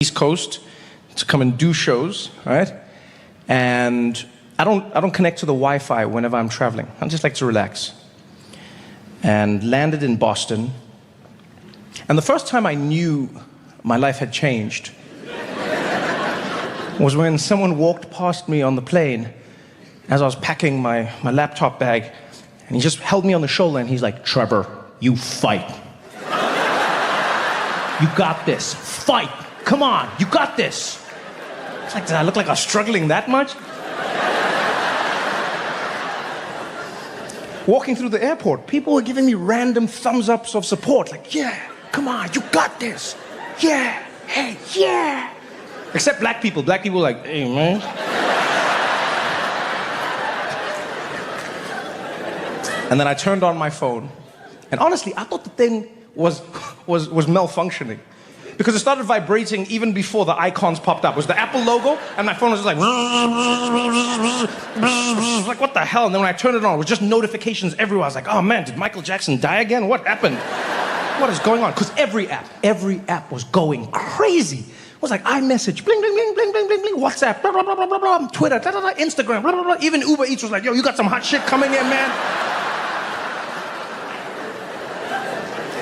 East Coast to come and do shows, right? And I don't connect to the Wi-Fi whenever I'm traveling. I just like to relax. And landed in Boston. And the first time I knew my life had changed was when someone walked past me on the plane as I was packing my laptop bag, and he just held me on the shoulder and he's like, "Trevor, you fight. You got this. Fight. Come on, you got this." It's like, did I look like I was struggling that much? Walking through the airport, people were giving me random thumbs ups of support. Like, "Yeah, come on, you got this. Yeah, hey, yeah." Except black people. Black people were like, "Hey, man." And then I turned on my phone. And honestly, I thought the thing was malfunctioning. Because it started vibrating even before the icons popped up. It was the Apple logo, and my phone was just like, like, what the hell? And then when I turned it on, it was just notifications everywhere. I was like, oh man, did Michael Jackson die again? What happened? What is going on? Because every app was going crazy. It was like iMessage, bling, bling, bling, bling, bling, bling, bling, WhatsApp, blah, blah, blah, blah, blah, blah, Twitter, blah, blah, blah, Instagram, blah, blah, blah. Even Uber Eats was like, yo, you got some hot shit coming in, man.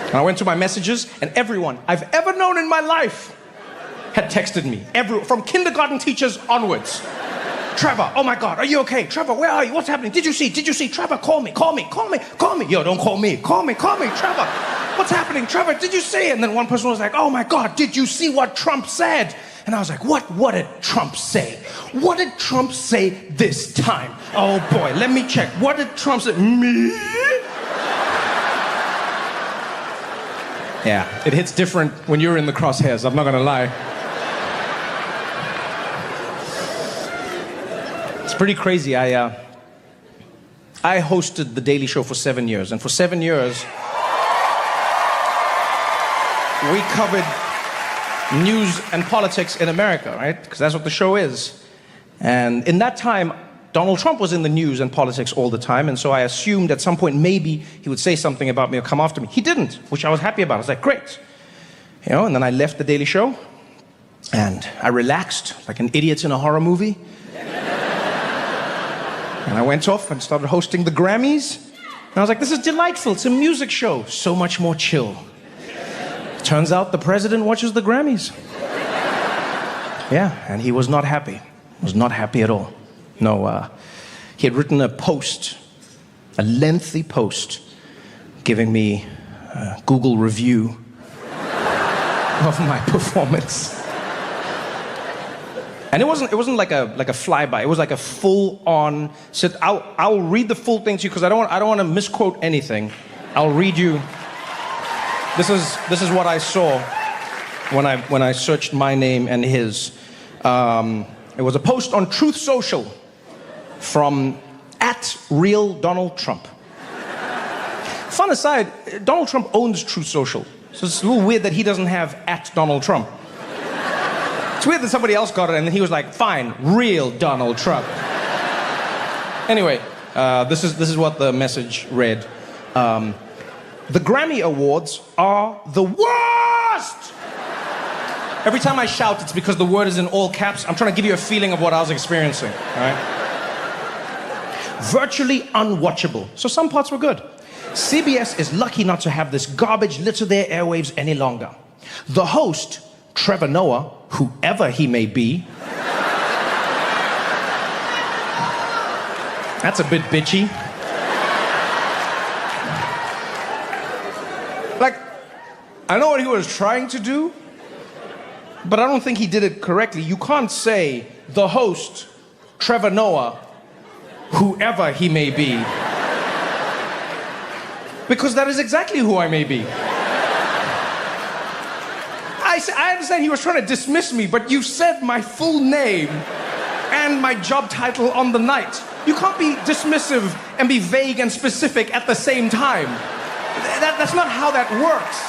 And I went to my messages, and everyone I've ever known in my life had texted me. From kindergarten teachers onwards. "Trevor, oh my God, are you okay? Trevor, where are you? What's happening? Did you see? Trevor, call me. Yo, don't call me. Call me. Trevor, what's happening? Trevor, did you see?" And then one person was like, "Oh my God, did you see what Trump said?" And I was like, what did Trump say? What did Trump say this time? Oh boy, let me check. What did Trump say? Me? Yeah, it hits different when you're in the crosshairs, I'm not gonna lie. It's pretty crazy. I hosted The Daily Show for 7 years, and for 7 years, we covered news and politics in America, right? Because that's what the show is. And in that time, Donald Trump was in the news and politics all the time, and so I assumed at some point maybe he would say something about me or come after me. He didn't, which I was happy about. I was like, great. You know, and then I left The Daily Show, and I relaxed like an idiot in a horror movie. And I went off and started hosting the Grammys, and I was like, this is delightful. It's a music show. So much more chill. Turns out the president watches the Grammys. Yeah, and he was not happy. Was not happy at all. No, he had written a post, a lengthy post, giving me a Google review of my performance. And it wasn't like a flyby. It was like a full-on. Said, I'll read the full thing to you because I don't want to misquote anything. I'll read you. This is what I saw when I searched my name and his. It was a post on Truth Social from @RealDonaldTrump. Fun aside, Donald Trump owns Truth Social, so it's a little weird that he doesn't have @DonaldTrump. It's weird that somebody else got it and then he was like, fine, real Donald Trump. Anyway, this is what the message read. The Grammy Awards are the worst! Every time I shout, it's because the word is in all caps. I'm trying to give you a feeling of what I was experiencing, all right? Virtually unwatchable. So some parts were good. CBS is lucky not to have this garbage litter their airwaves any longer. The host, Trevor Noah, whoever he may be. That's a bit bitchy. Like, I know what he was trying to do, but I don't think he did it correctly. You can't say the host, Trevor Noah, whoever he may be. Because that is exactly who I may be. I understand he was trying to dismiss me, but you said my full name and my job title on the night. You can't be dismissive and be vague and specific at the same time. That's not how that works.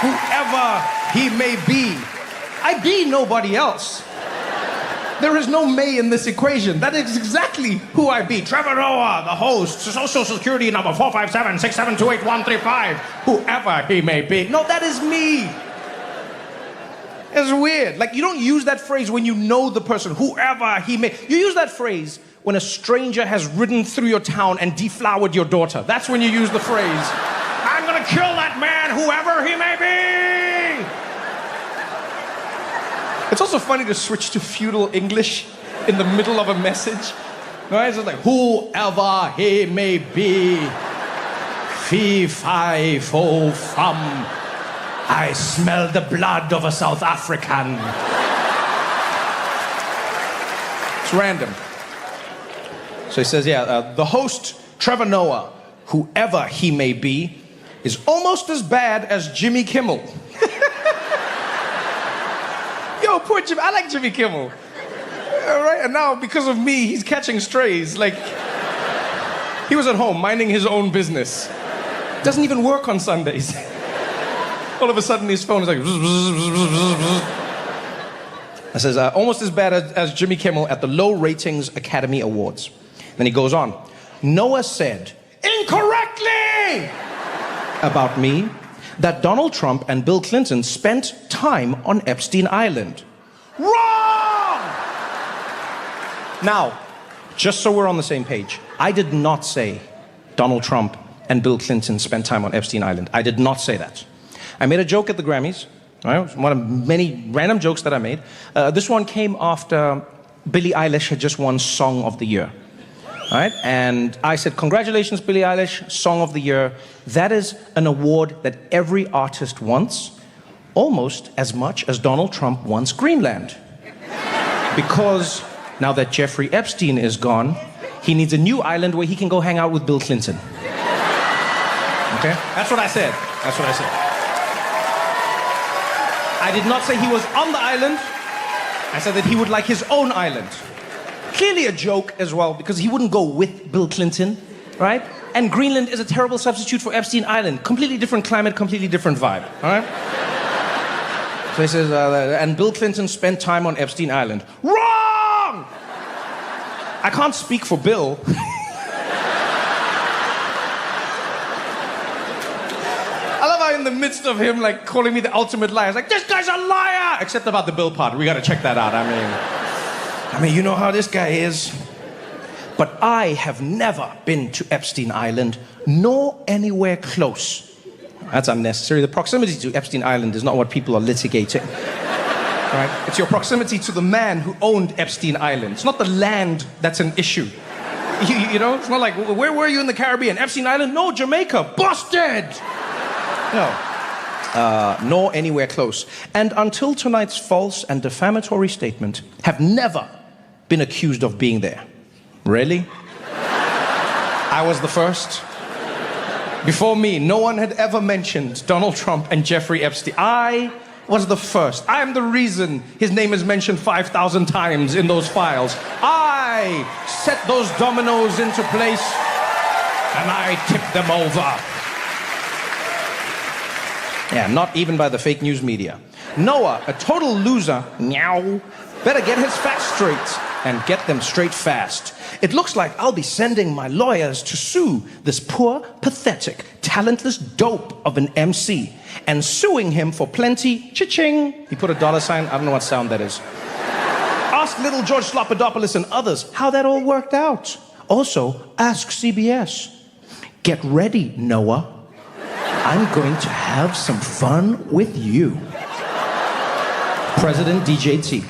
Whoever he may be. I be nobody else. There is no may in this equation. That is exactly who I be. Trevor Noah, the host, Social Security number 457-6728135. Whoever he may be. No, that is me. It's weird. Like, you don't use that phrase when you know the person, whoever he may. You use that phrase when a stranger has ridden through your town and deflowered your daughter. That's when you use the phrase, I'm gonna kill that man, whoever he may be. It's also funny to switch to feudal English in the middle of a message. Right? It's just like, whoever he may be, fee, fi, fo, fum, I smell the blood of a South African. It's random. So he says, the host, Trevor Noah, whoever he may be, is almost as bad as Jimmy Kimmel. Yo, poor Jimmy. I like Jimmy Kimmel. All right, and now, because of me, he's catching strays. Like, he was at home minding his own business. Doesn't even work on Sundays. All of a sudden, his phone is like... I says, almost as bad as Jimmy Kimmel at the Low Ratings Academy Awards. Then he goes on. Noah said, incorrectly, about me, that Donald Trump and Bill Clinton spent time on Epstein Island. Wrong! Now, just so we're on the same page, I did not say Donald Trump and Bill Clinton spent time on Epstein Island. I did not say that. I made a joke at the Grammys. Right? One of many random jokes that I made. This one came after Billie Eilish had just won Song of the Year. Right? And I said, congratulations, Billie Eilish, Song of the Year. That is an award that every artist wants, almost as much as Donald Trump wants Greenland. Because now that Jeffrey Epstein is gone, he needs a new island where he can go hang out with Bill Clinton. Okay? That's what I said. That's what I said. I did not say he was on the island. I said that he would like his own island. Clearly a joke as well, because he wouldn't go with Bill Clinton, right? And Greenland is a terrible substitute for Epstein Island. Completely different climate, completely different vibe, all right? So he says, and Bill Clinton spent time on Epstein Island. Wrong! I can't speak for Bill. I love how in the midst of him, like, calling me the ultimate liar, it's like, this guy's a liar! Except about the Bill part. We gotta check that out. I mean, you know how this guy is. But I have never been to Epstein Island, nor anywhere close. That's unnecessary. The proximity to Epstein Island is not what people are litigating. Right? It's your proximity to the man who owned Epstein Island. It's not the land that's an issue. You know, it's not like, where were you in the Caribbean? Epstein Island? No, Jamaica. Busted! No. Nor anywhere close. And until tonight's false and defamatory statement, have never been accused of being there. Really? I was the first. Before me, no one had ever mentioned Donald Trump and Jeffrey Epstein. I was the first. I am the reason his name is mentioned 5,000 times in those files. I set those dominoes into place, and I tipped them over. Yeah, not even by the fake news media. Noah, a total loser, meow, better get his facts straight and get them straight fast. It looks like I'll be sending my lawyers to sue this poor, pathetic, talentless dope of an MC and suing him for plenty, cha-ching. He put a dollar sign, I don't know what sound that is. Ask little George Slopadopoulos and others how that all worked out. Also, ask CBS. Get ready, Noah. I'm going to have some fun with you. President DJT.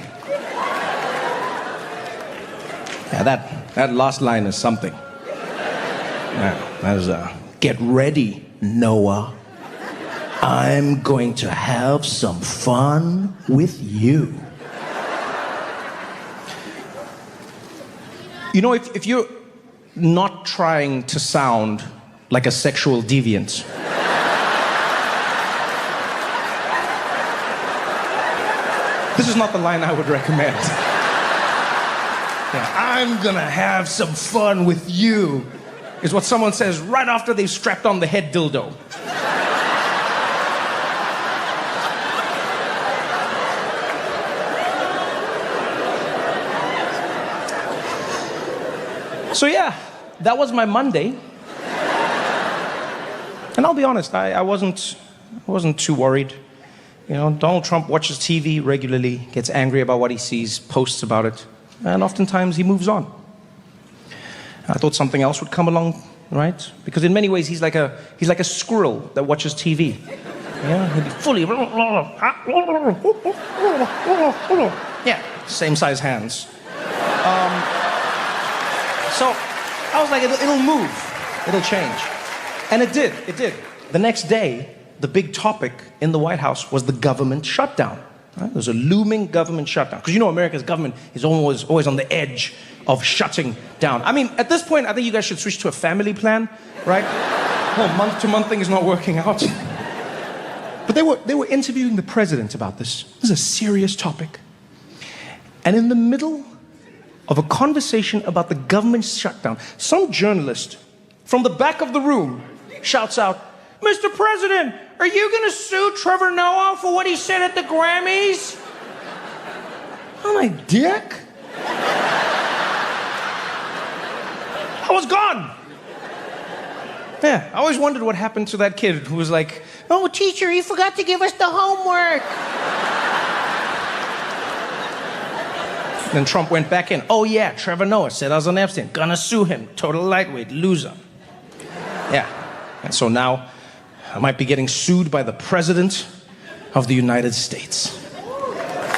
Yeah, that last line is something. Yeah, that is, get ready, Noah. I'm going to have some fun with you. You know, if you're not trying to sound like a sexual deviant, this is not the line I would recommend. Yeah, I'm gonna have some fun with you, is what someone says right after they've strapped on the head dildo. So yeah, that was my Monday. And I'll be honest, I wasn't too worried. Donald Trump watches TV regularly, gets angry about what he sees, posts about it, and oftentimes he moves on. I thought something else would come along, right? Because in many ways he's like a squirrel that watches TV. He'd be fully same size hands. So I was like, it'll move, it'll change, and it did. The next day, the big topic in the White House was the government shutdown. Right? There's a looming government shutdown. Because America's government is always on the edge of shutting down. I mean, at this point, I think you guys should switch to a family plan, right? Well, month-to-month thing is not working out. But they were interviewing the president about this. This is a serious topic. And in the middle of a conversation about the government shutdown, some journalist from the back of the room shouts out, "Mr. President, are you going to sue Trevor Noah for what he said at the Grammys?" I'm like, dick? I was gone. Yeah, I always wondered what happened to that kid who was like, "Oh, teacher, you forgot to give us the homework." Then Trump went back in. "Oh yeah, Trevor Noah said I was on Epstein. Gonna sue him. Total lightweight, loser." Yeah, and so now I might be getting sued by the President of the United States.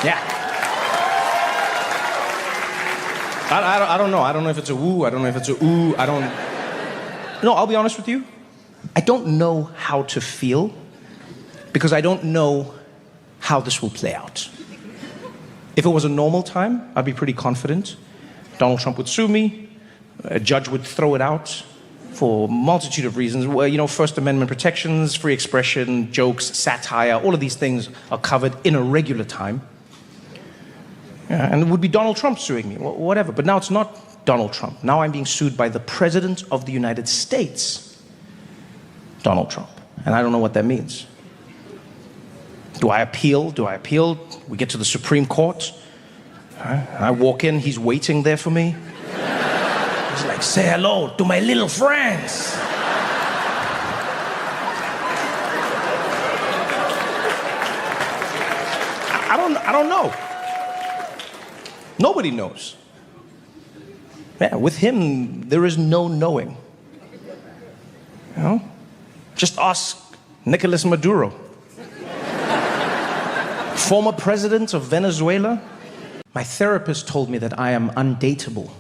Yeah. I don't know. I don't know if it's a woo. I don't know if it's a ooh. No, I'll be honest with you. I don't know how to feel because I don't know how this will play out. If it was a normal time, I'd be pretty confident. Donald Trump would sue me. A judge would throw it out for a multitude of reasons. First Amendment protections, free expression, jokes, satire, all of these things are covered in a regular time. Yeah, and it would be Donald Trump suing me, whatever. But now it's not Donald Trump. Now I'm being sued by the President of the United States, Donald Trump. And I don't know what that means. Do I appeal? We get to the Supreme Court. I walk in, he's waiting there for me. He's like, "Say hello to my little friends." I don't know. Nobody knows. Yeah, with him, there is no knowing. Just ask Nicolas Maduro, former president of Venezuela. My therapist told me that I am undateable.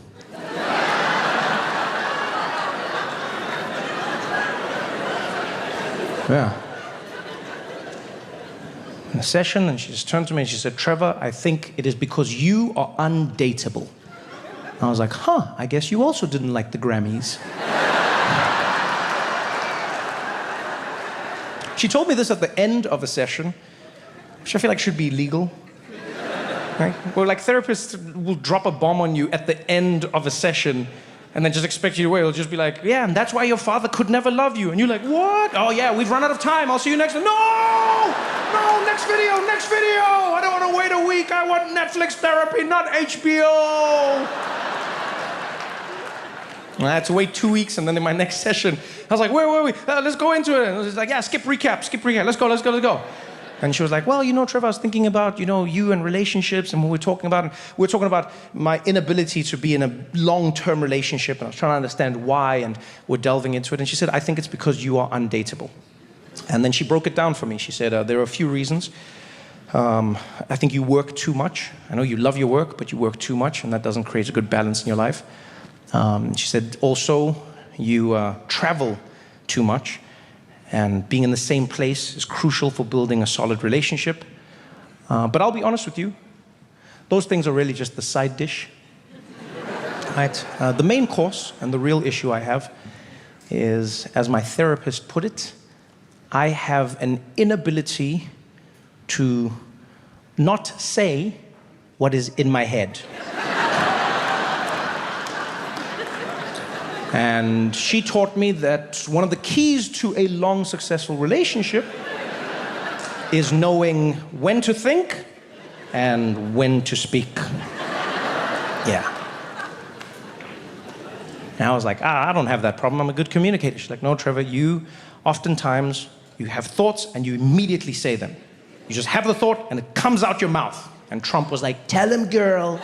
Yeah. In a session, and she just turned to me and she said, "Trevor, I think it is because you are undateable." I was like, I guess you also didn't like the Grammys. She told me this at the end of a session, which I feel like should be illegal. Right? Where like therapists will drop a bomb on you at the end of a session and then just expect you to wait. It'll just be like, "Yeah, and that's why your father could never love you." And you're like, "What? Oh yeah, we've run out of time. I'll see you next time." No, next video. I don't want to wait a week. I want Netflix therapy, not HBO. I had to wait 2 weeks, and then in my next session, I was like, where were we? Let's go into it. And it was like, yeah, skip recap. Let's go. And she was like, "Well, Trevor, I was thinking about, you and relationships and what we're talking about. And we're talking about my inability to be in a long-term relationship. And I was trying to understand why, and we're delving into it." And she said, "I think it's because you are undateable." And then she broke it down for me. She said, there are a few reasons. I think you work too much. I know you love your work, but you work too much, and that doesn't create a good balance in your life. She said, also, you travel too much. And being in the same place is crucial for building a solid relationship. But I'll be honest with you, those things are really just the side dish. Right? The main course and the real issue I have is, as my therapist put it, I have an inability to not say what is in my head. And she taught me that one of the keys to a long, successful relationship is knowing when to think and when to speak. Yeah. And I was like, I don't have that problem. I'm a good communicator. She's like, "No, Trevor, oftentimes you have thoughts and you immediately say them. You just have the thought and it comes out your mouth. And Trump was like, tell him, girl.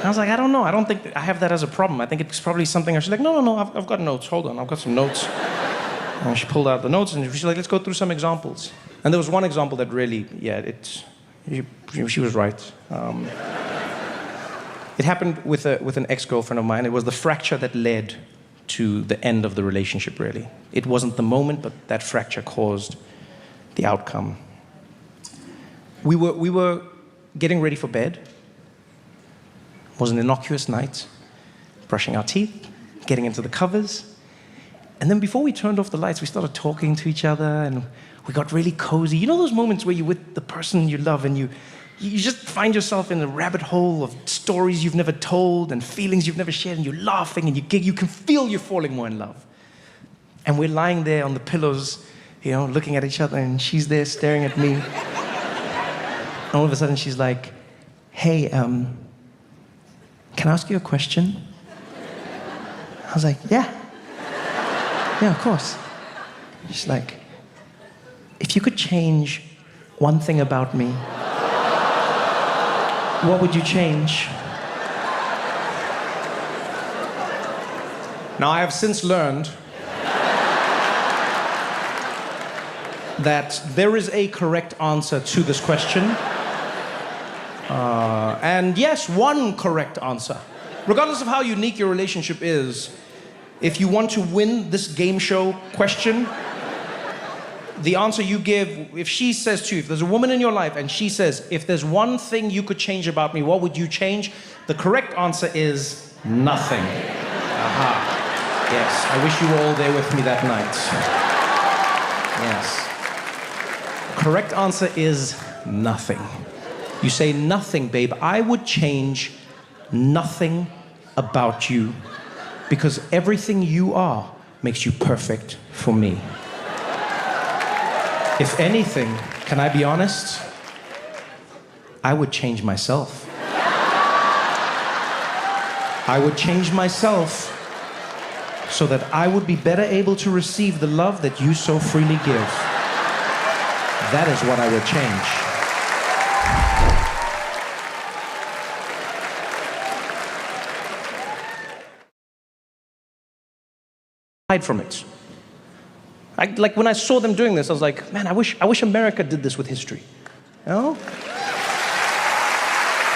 I was like, I don't know. I don't think I have that as a problem. I think it's probably something. She's like, no, I've got notes. Hold on, I've got some notes. And she pulled out the notes and she's like, let's go through some examples. And there was one example that really, she was right. It happened with an ex-girlfriend of mine. It was the fracture that led to the end of the relationship, really. It wasn't the moment, but that fracture caused the outcome. We were getting ready for bed. It was an innocuous night, brushing our teeth, getting into the covers. And then before we turned off the lights, we started talking to each other and we got really cozy. You know those moments where you're with the person you love and you just find yourself in a rabbit hole of stories you've never told and feelings you've never shared, and you're laughing and you can feel you're falling more in love. And we're lying there on the pillows, looking at each other, and she's there staring at me. And all of a sudden she's like, hey, can I ask you a question? I was like, yeah. Yeah, of course. She's like, if you could change one thing about me, what would you change? Now, I have since learned that there is a correct answer to this question. And yes, one correct answer. Regardless of how unique your relationship is, if you want to win this game show question, the answer you give, if she says to you, if there's a woman in your life and she says, if there's one thing you could change about me, what would you change? The correct answer is nothing. Aha. Yes, I wish you were all there with me that night. Yes. Correct answer is nothing. You say, nothing, babe. I would change nothing about you because everything you are makes you perfect for me. If anything, can I be honest? I would change myself. I would change myself so that I would be better able to receive the love that you so freely give. That is what I would change. Hide from it. Like when I saw them doing this, I was like, man, I wish America did this with history. You know?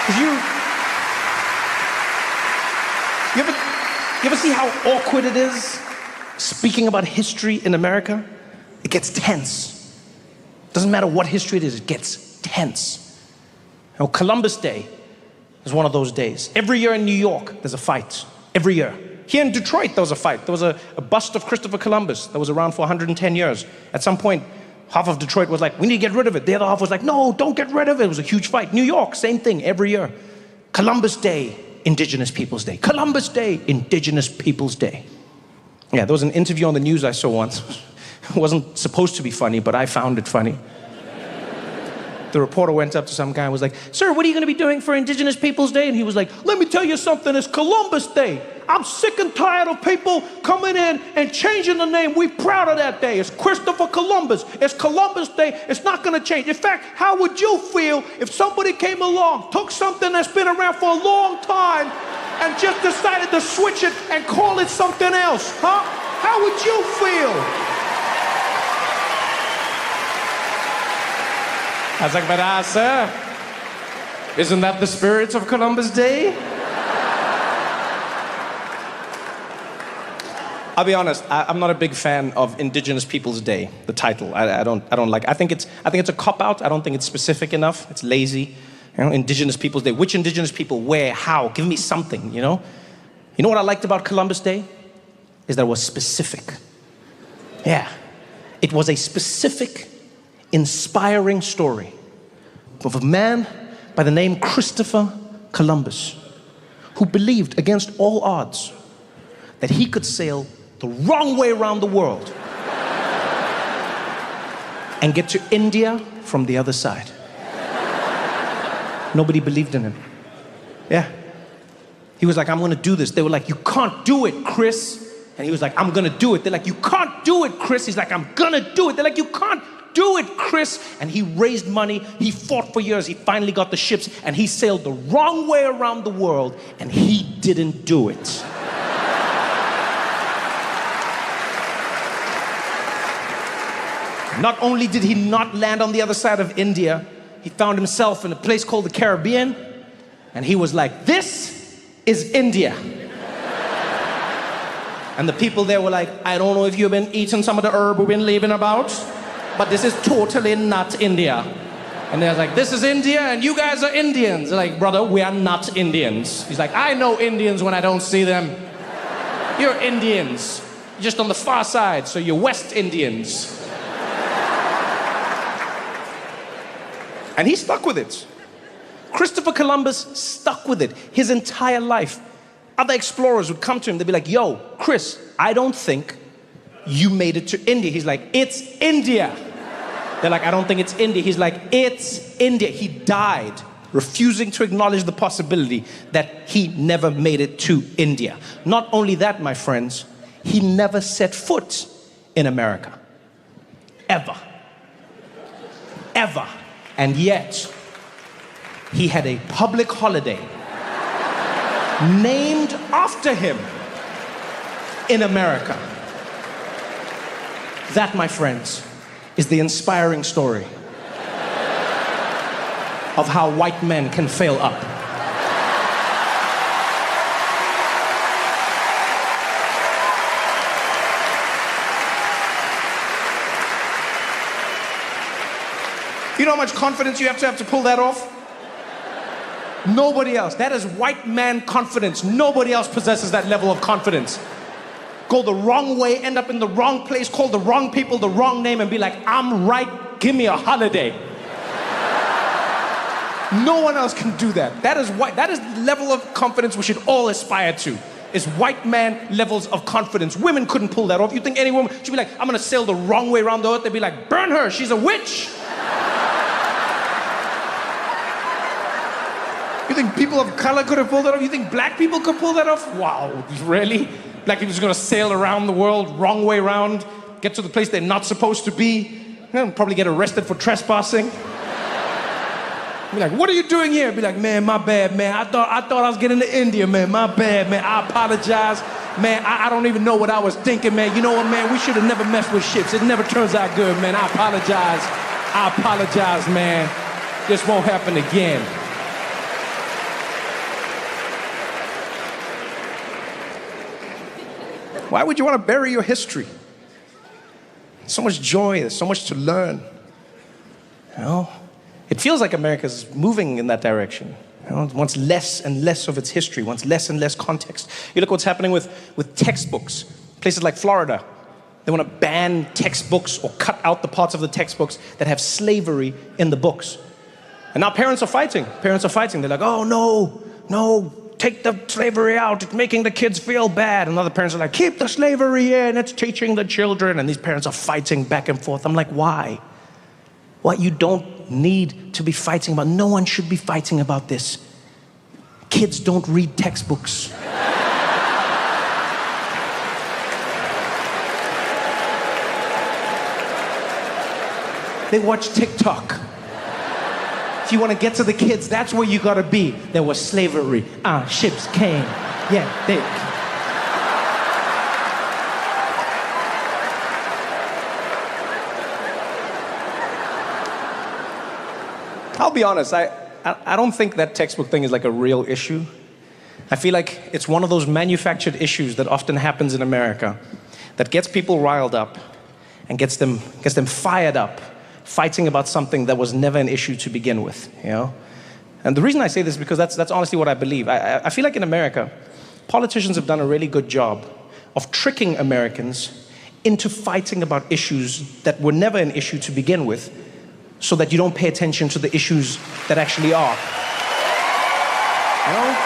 Because you ever see how awkward it is speaking about history in America? It gets tense. Doesn't matter what history it is, it gets tense. You know, Columbus Day is one of those days. Every year in New York, there's a fight. Every year. Here in Detroit, there was a fight. There was a bust of Christopher Columbus that was around for 110 years. At some point, half of Detroit was like, we need to get rid of it. The other half was like, no, don't get rid of it. It was a huge fight. New York, same thing, every year. Columbus Day, Indigenous Peoples Day. Columbus Day, Indigenous Peoples Day. Yeah, there was an interview on the news I saw once. It wasn't supposed to be funny, but I found it funny. The reporter went up to some guy and was like, sir, what are you going to be doing for Indigenous Peoples Day? And he was like, let me tell you something, it's Columbus Day. I'm sick and tired of people coming in and changing the name. We're proud of that day. It's Christopher Columbus. It's Columbus Day. It's not going to change. In fact, how would you feel if somebody came along, took something that's been around for a long time, and just decided to switch it and call it something else? Huh? How would you feel? I was like, but sir, isn't that the spirit of Columbus Day? I'll be honest, I'm not a big fan of Indigenous Peoples Day, the title. I don't like. I think it's a cop-out. I don't think it's specific enough. It's lazy. You know, Indigenous Peoples Day. Which Indigenous people? Where? How? Give me something, you know? You know what I liked about Columbus Day? Is that it was specific. Yeah. It was a specific, inspiring story of a man by the name Christopher Columbus, who believed against all odds that he could sail the wrong way around the world and get to India from the other side. Nobody believed in him. Yeah. He was like, I'm gonna do this. They were like, you can't do it, Chris. And he was like, I'm gonna do it. They're like, you can't do it, Chris. He's like, I'm gonna do it. They're like, you can't do it, Chris. And he raised money. He fought for years. He finally got the ships, and he sailed the wrong way around the world, and he didn't do it. Not only did he not land on the other side of India, he found himself in a place called the Caribbean, and he was like, this is India. And the people there were like, I don't know if you've been eating some of the herb we've been leaving about, but this is totally not India. And they're like, this is India and you guys are Indians. They're like, brother, we are not Indians. He's like, I know Indians when I don't see them. You're Indians, just on the far side, so you're West Indians. And he stuck with it. Christopher Columbus stuck with it his entire life. Other explorers would come to him, they'd be like, yo, Chris, I don't think you made it to India. He's like, it's India. They're like, I don't think it's India. He's like, it's India. He died refusing to acknowledge the possibility that he never made it to India. Not only that, my friends, he never set foot in America. Ever. Ever. And yet, he had a public holiday named after him in America. That, my friends, is the inspiring story of how white men can fail up. You know how much confidence you have to pull that off? Nobody else. That is white man confidence. Nobody else possesses that level of confidence. Go the wrong way, end up in the wrong place, call the wrong people the wrong name, and be like, I'm right, give me a holiday. No one else can do that. That is the level of confidence we should all aspire to. Is white man levels of confidence. Women couldn't pull that off. You think any woman should be like, I'm gonna sail the wrong way around the earth? They'd be like, burn her, she's a witch. You think people of color could have pulled that off? You think black people could pull that off? Wow, really? Black people just gonna sail around the world, wrong way around, get to the place they're not supposed to be, probably get arrested for trespassing. Be like, what are you doing here? Be like, man, my bad, man. I thought I was getting to India, man. My bad, man. I apologize. Man, I don't even know what I was thinking, man. You know what, man? We should have never messed with ships. It never turns out good, man. I apologize, man. This won't happen again. Why would you want to bury your history? So much joy, there's so much to learn. You know? It feels like America's moving in that direction. You know, it wants less and less of its history, wants less and less context. You look what's happening with textbooks. Places like Florida, they want to ban textbooks or cut out the parts of the textbooks that have slavery in the books. And now parents are fighting. They're like, oh, no, take the slavery out. It's making the kids feel bad. And other parents are like, keep the slavery in. It's teaching the children. And these parents are fighting back and forth. I'm like, why? What you don't need to be fighting about. No one should be fighting about this. Kids don't read textbooks. They watch TikTok. If you want to get to the kids, that's where you gotta be. There was slavery. Ships came. Yeah, they... I'll be honest, I don't think that textbook thing is like a real issue. I feel like it's one of those manufactured issues that often happens in America that gets people riled up and gets them fired up, fighting about something that was never an issue to begin with, you know? And the reason I say this is because that's honestly what I believe. I feel like in America, politicians have done a really good job of tricking Americans into fighting about issues that were never an issue to begin with, so that you don't pay attention to the issues that actually are. You know?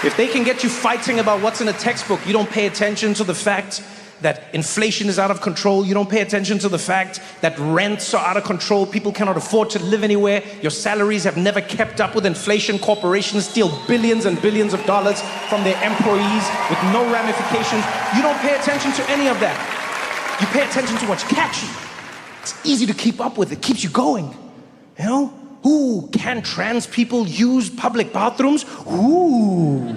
If they can get you fighting about what's in a textbook, you don't pay attention to the fact that inflation is out of control. You don't pay attention to the fact that rents are out of control. People cannot afford to live anywhere. Your salaries have never kept up with inflation. Corporations steal billions and billions of dollars from their employees with no ramifications. You don't pay attention to any of that. You pay attention to what's catchy. It's easy to keep up with. It keeps you going. You know? Ooh, can trans people use public bathrooms? Ooh.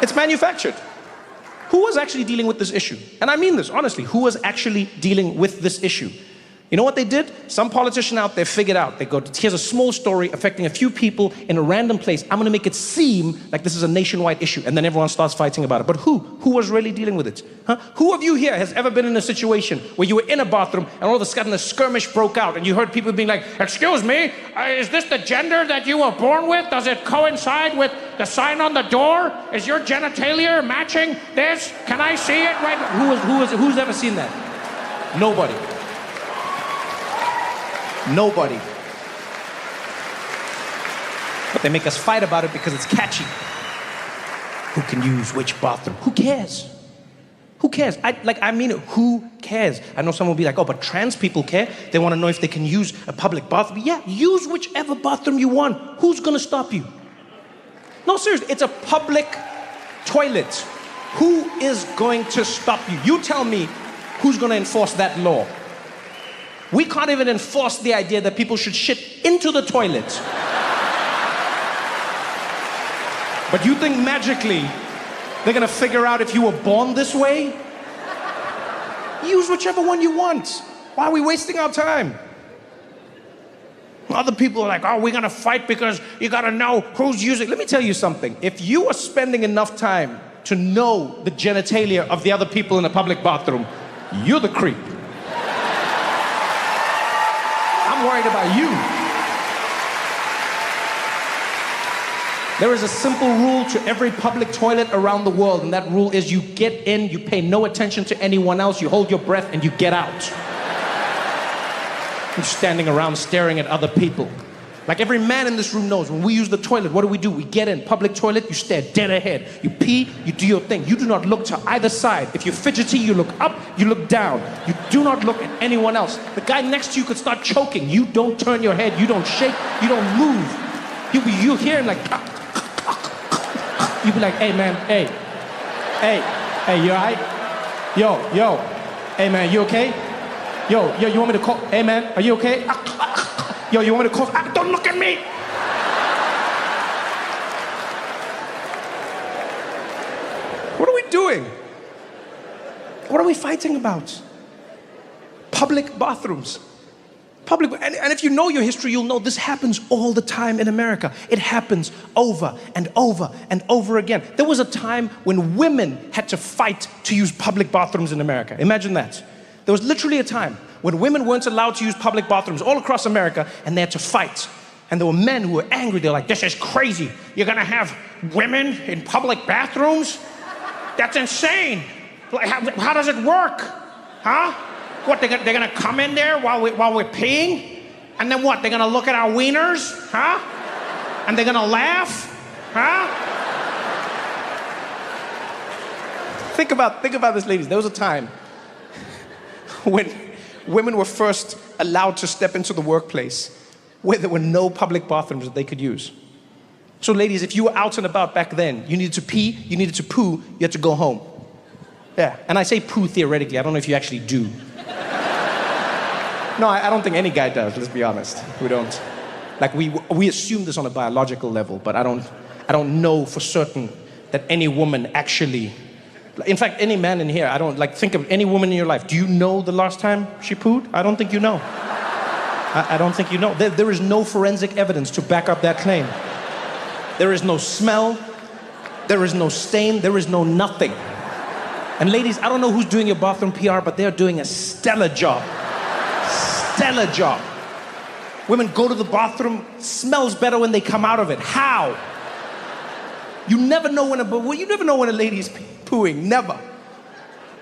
It's manufactured. Who was actually dealing with this issue? And I mean this, honestly. Who was actually dealing with this issue? You know what they did? Some politician out there figured out. They go, here's a small story affecting a few people in a random place. I'm going to make it seem like this is a nationwide issue. And then everyone starts fighting about it. But who? Who was really dealing with it? Huh? Who of you here has ever been in a situation where you were in a bathroom and all of a sudden a skirmish broke out and you heard people being like, excuse me, is this the gender that you were born with? Does it coincide with the sign on the door? Is your genitalia matching this? Can I see it right now? Who's ever seen that? Nobody. Nobody. But they make us fight about it because it's catchy. Who can use which bathroom? Who cares? Who cares? I mean it. Who cares? I know someone will be like, oh, but trans people care. They want to know if they can use a public bathroom. Yeah, use whichever bathroom you want. Who's going to stop you? No, seriously, it's a public toilet. Who is going to stop you? You tell me who's going to enforce that law. We can't even enforce the idea that people should shit into the toilet. But you think magically they're gonna figure out if you were born this way? Use whichever one you want. Why are we wasting our time? Other people are like, oh, we're gonna fight because you gotta know who's using. Let me tell you something. If you are spending enough time to know the genitalia of the other people in a public bathroom, you're the creep. I'm worried about you. There is a simple rule to every public toilet around the world, and that rule is you get in, you pay no attention to anyone else, you hold your breath, and you get out. You're standing around staring at other people. Like every man in this room knows, when we use the toilet, what do? We get in. Public toilet, you stare dead ahead. You pee, you do your thing. You do not look to either side. If you're fidgety, you look up, you look down. You do not look at anyone else. The guy next to you could start choking. You don't turn your head, you don't shake, you don't move. You hear him like, you be like, hey man, hey, you all right? Yo, hey man, you okay? Yo, you want me to call? Hey man, are you okay? Yo, you want me to call? Don't look at me! What are we doing? What are we fighting about? Public bathrooms. And if you know your history, you'll know this happens all the time in America. It happens over and over and over again. There was a time when women had to fight to use public bathrooms in America. Imagine that. There was literally a time when women weren't allowed to use public bathrooms all across America, and they had to fight. And there were men who were angry. They're like, this is crazy. You're gonna have women in public bathrooms? That's insane. Like, how does it work? Huh? What, they're gonna come in there while we're peeing? And then what, they're gonna look at our wieners? Huh? And they're gonna laugh? Huh? Think about this, ladies. There was a time when women were first allowed to step into the workplace where there were no public bathrooms that they could use. So ladies, if you were out and about back then, you needed to pee, you needed to poo, you had to go home. Yeah, and I say poo theoretically, I don't know if you actually do. No, I don't think any guy does, let's be honest. We don't. Like, we assume this on a biological level, but I don't know for certain that any woman actually. In fact, any man in here, think of any woman in your life. Do you know the last time she pooed? I don't think you know. I don't think you know. There is no forensic evidence to back up that claim. There is no smell. There is no stain. There is no nothing. And ladies, I don't know who's doing your bathroom PR, but they're doing a stellar job. Stellar job. Women go to the bathroom, smells better when they come out of it. How? You never know when a lady's pooing, never.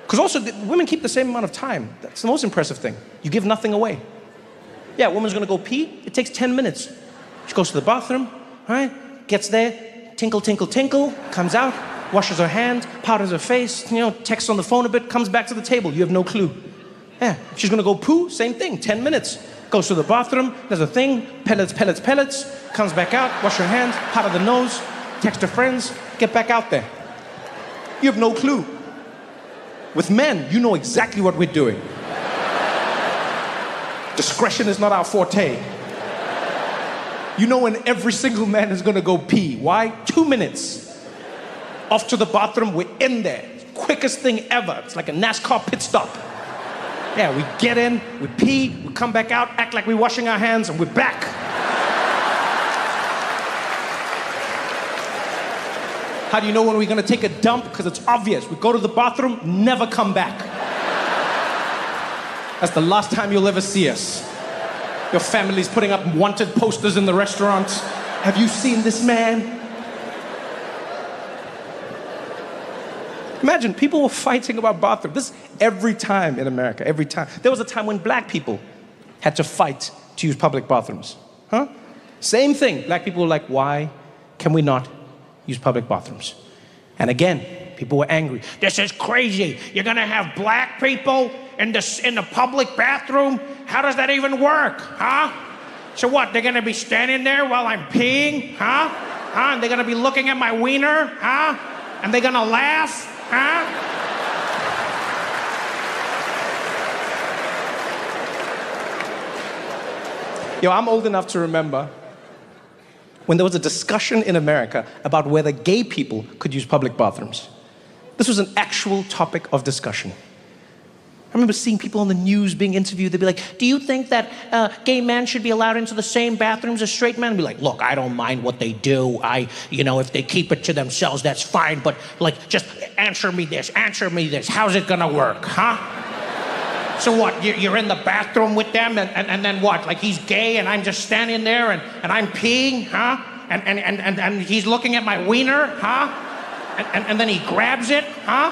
Because also, women keep the same amount of time. That's the most impressive thing. You give nothing away. Yeah, a woman's gonna go pee, it takes 10 minutes. She goes to the bathroom, right? Gets there, tinkle, tinkle, tinkle, comes out, washes her hand, powders her face, texts on the phone a bit, comes back to the table. You have no clue. Yeah, if she's gonna go poo, same thing, 10 minutes. Goes to the bathroom, does a thing, pellets, comes back out, wash her hands, powder the nose, text her friends, get back out there. You have no clue. With men, you know exactly what we're doing. Discretion is not our forte. You know when every single man is gonna go pee. Why? 2 minutes. Off to the bathroom, we're in there. Quickest thing ever. It's like a NASCAR pit stop. Yeah, we get in, we pee, we come back out, act like we're washing our hands, and we're back. How do you know when we're gonna take a dump? Because it's obvious. We go to the bathroom, never come back. That's the last time you'll ever see us. Your family's putting up wanted posters in the restaurants. Have you seen this man? Imagine, people were fighting about bathrooms. This every time in America, every time. There was a time when black people had to fight to use public bathrooms. Huh? Same thing. Black people were like, why can we not use public bathrooms? And again, people were angry. This is crazy. You're gonna have black people in the public bathroom? How does that even work, huh? So what, they're gonna be standing there while I'm peeing, huh? And they're gonna be looking at my wiener, huh? And they're gonna laugh, huh? I'm old enough to remember when there was a discussion in America about whether gay people could use public bathrooms. This was an actual topic of discussion. I remember seeing people on the news being interviewed. They'd be like, do you think that gay men should be allowed into the same bathrooms as straight men? I'd be like, look, I don't mind what they do. If they keep it to themselves, that's fine. But just answer me this. How's it gonna work, huh? So what, you're in the bathroom with them and then what? Like he's gay and I'm just standing there and I'm peeing, huh? And he's looking at my wiener, huh? And then he grabs it, huh?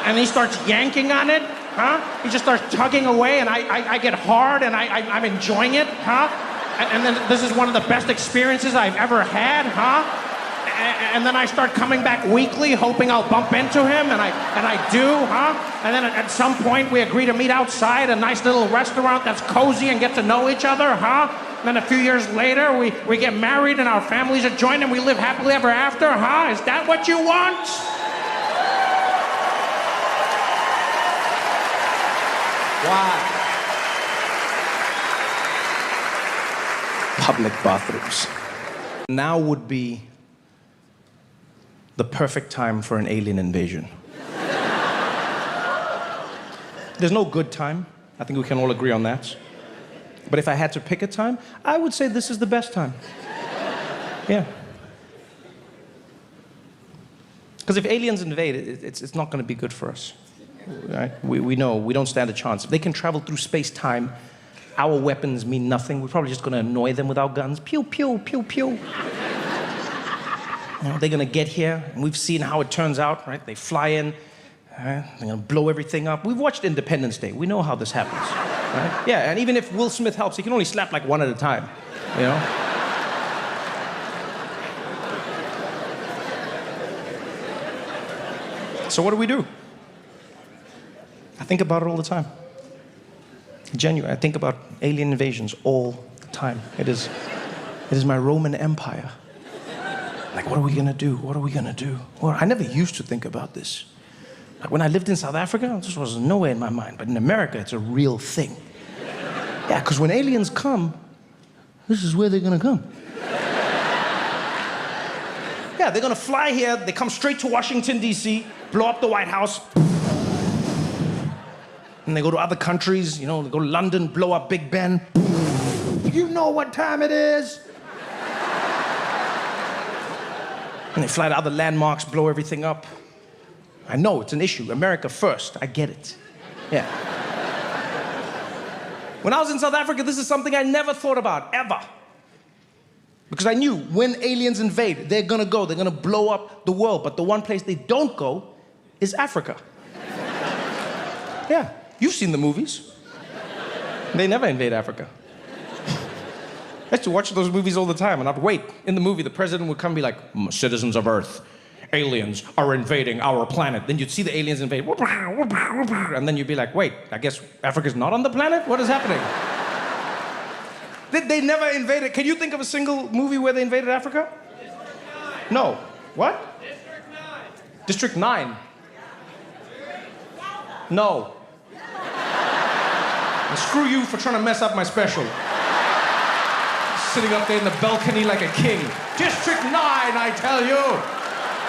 And he starts yanking on it, huh? He just starts tugging away and I get hard and I'm enjoying it, huh? And then this is one of the best experiences I've ever had, huh? And then I start coming back weekly, hoping I'll bump into him, and I do, huh? And then at some point we agree to meet outside a nice little restaurant that's cozy and get to know each other, huh? And then a few years later we get married and our families are joined and we live happily ever after, huh? Is that what you want? Why? Public bathrooms. Now would be the perfect time for an alien invasion. There's no good time. I think we can all agree on that. But if I had to pick a time, I would say this is the best time. Yeah. Because if aliens invade, it's not going to be good for us. Right? We know we don't stand a chance. If they can travel through space-time, our weapons mean nothing. We're probably just going to annoy them with our guns. Pew, pew, pew, pew. They're gonna get here, and we've seen how it turns out, right? They fly in, they're gonna blow everything up. We've watched Independence Day. We know how this happens, right? Yeah, and even if Will Smith helps, he can only slap like one at a time, So what do? I think about it all the time. Genuine, I think about alien invasions all the time. It is my Roman Empire. Like, what are we gonna do? What are we gonna do? Well, I never used to think about this. Like, when I lived in South Africa, this was nowhere in my mind. But in America, it's a real thing. Yeah, because when aliens come, this is where they're gonna come. Yeah, they're gonna fly here, they come straight to Washington, D.C., blow up the White House, and they go to other countries, they go to London, blow up Big Ben. You know what time it is? And they fly to other landmarks, blow everything up. I know, it's an issue. America first, I get it. Yeah. When I was in South Africa, this is something I never thought about, ever. Because I knew when aliens invade, they're gonna blow up the world. But the one place they don't go is Africa. Yeah, you've seen the movies. They never invade Africa. I used to watch those movies all the time, and I'd wait. In the movie, the president would come and be like, citizens of Earth, aliens are invading our planet. Then you'd see the aliens invade, and then you'd be like, wait, I guess Africa's not on the planet? What is happening? They never invaded. Can you think of a single movie where they invaded Africa? District 9. No. What? District 9. District 9. No. And screw you for trying to mess up my special. Sitting up there in the balcony like a king. District 9, I tell you.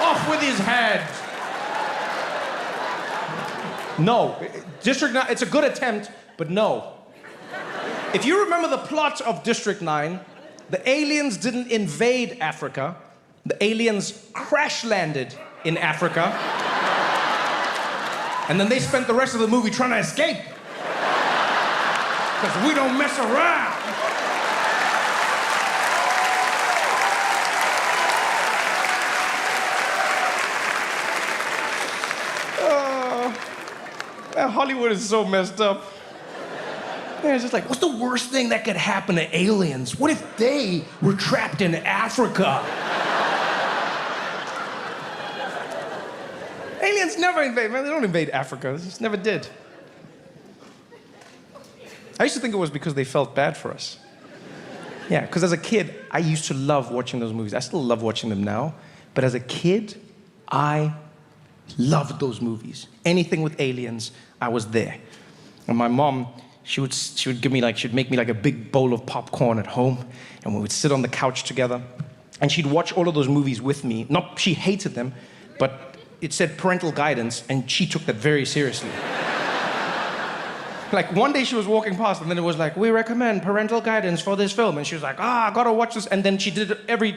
Off with his head. No. District 9, it's a good attempt, but no. If you remember the plot of District 9, the aliens didn't invade Africa. The aliens crash landed in Africa. And then they spent the rest of the movie trying to escape. Because we don't mess around. Hollywood is so messed up. Yeah, it's just like, what's the worst thing that could happen to aliens? What if they were trapped in Africa? Aliens never invade, man. They don't invade Africa. They just never did. I used to think it was because they felt bad for us. Yeah, because as a kid, I used to love watching those movies. I still love watching them now. But as a kid, I loved those movies. Anything with aliens, I was there. And my mom, she would give me she'd make me like a big bowl of popcorn at home, and we would sit on the couch together, and she'd watch all of those movies with me. Not, she hated them, but it said parental guidance, and she took that very seriously. Like one day she was walking past, and then it was like, we recommend parental guidance for this film, and she was like, I gotta watch this, and then she did it every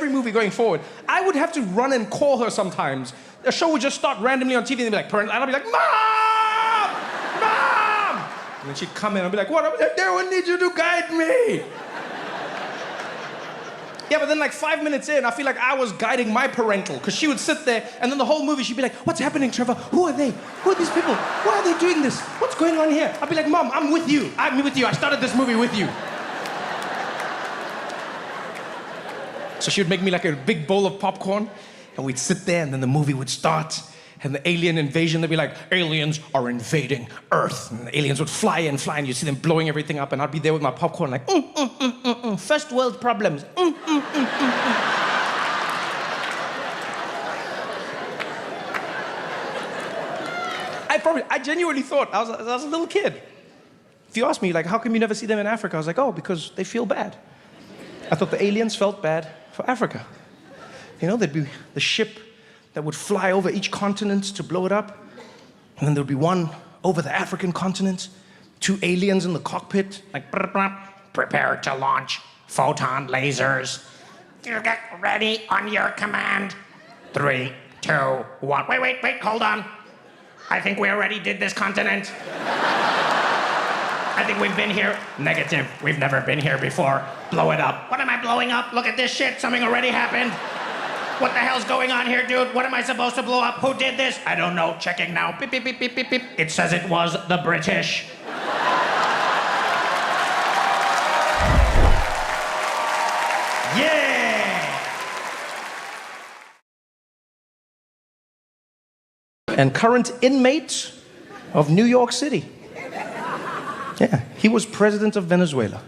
movie going forward. I would have to run and call her sometimes. The show would just start randomly on TV, and they'd be like, parental, and I'd be like, Mom! Mom! And then she'd come in and be like, what? I don't need you to guide me. Yeah, but then like 5 minutes in, I feel like I was guiding my parental, because she would sit there, and then the whole movie she'd be like, what's happening, Trevor? Who are they? Who are these people? Why are they doing this? What's going on here? I'd be like, Mom, I'm with you. I'm with you. I started this movie with you. So she would make me like a big bowl of popcorn, and we'd sit there, and then the movie would start, and the alien invasion, they'd be like, aliens are invading Earth. And the aliens would fly, and you'd see them blowing everything up, and I'd be there with my popcorn like, first world problems. I genuinely thought, I was a little kid. If you ask me, like, how come you never see them in Africa? I was like, oh, because they feel bad. I thought the aliens felt bad for Africa. You know, there'd be the ship that would fly over each continent to blow it up. And then there'd be one over the African continent, 2 aliens in the cockpit, like, prepare to launch photon lasers. You get ready on your command. 3, 2, 1. Wait, hold on. I think we already did this continent. I think we've been here. Negative, we've never been here before. Blow it up. What am I blowing up? Look at this shit, something already happened. What the hell's going on here, dude? What am I supposed to blow up? Who did this? I don't know, checking now. Beep, beep, beep, beep, beep, beep. It says it was the British. Yeah! And current inmate of New York City. Yeah, he was president of Venezuela.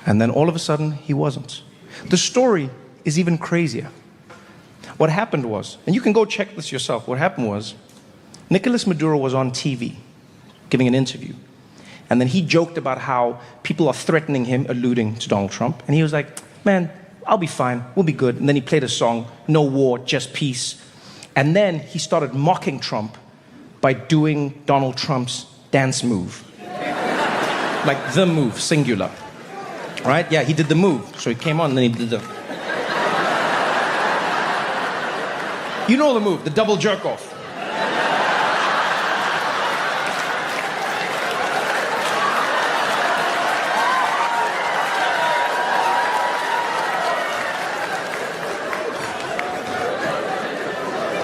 And then all of a sudden, he wasn't. The story is even crazier. What happened was, and you can go check this yourself, what happened was, Nicolas Maduro was on TV giving an interview. And then he joked about how people are threatening him, alluding to Donald Trump. And he was like, man, I'll be fine, we'll be good. And then he played a song, no war, just peace. And then he started mocking Trump by doing Donald Trump's dance move. Like the move, singular. Right? Yeah, he did the move. So he came on and then he did the... You know the move, the double jerk off.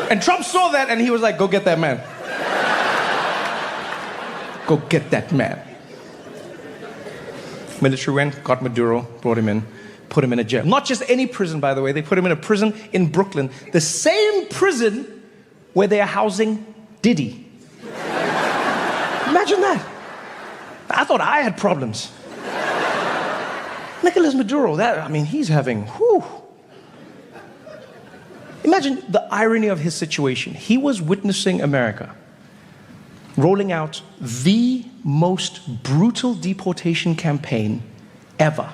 And Trump saw that and he was like, go get that man. Go get that man. Military went, got Maduro, brought him in, put him in a jail. Not just any prison, by the way. They put him in a prison in Brooklyn. The same prison where they are housing Diddy. Imagine that. I thought I had problems. Nicolas Maduro, he's having, whew. Imagine the irony of his situation. He was witnessing America rolling out the most brutal deportation campaign ever.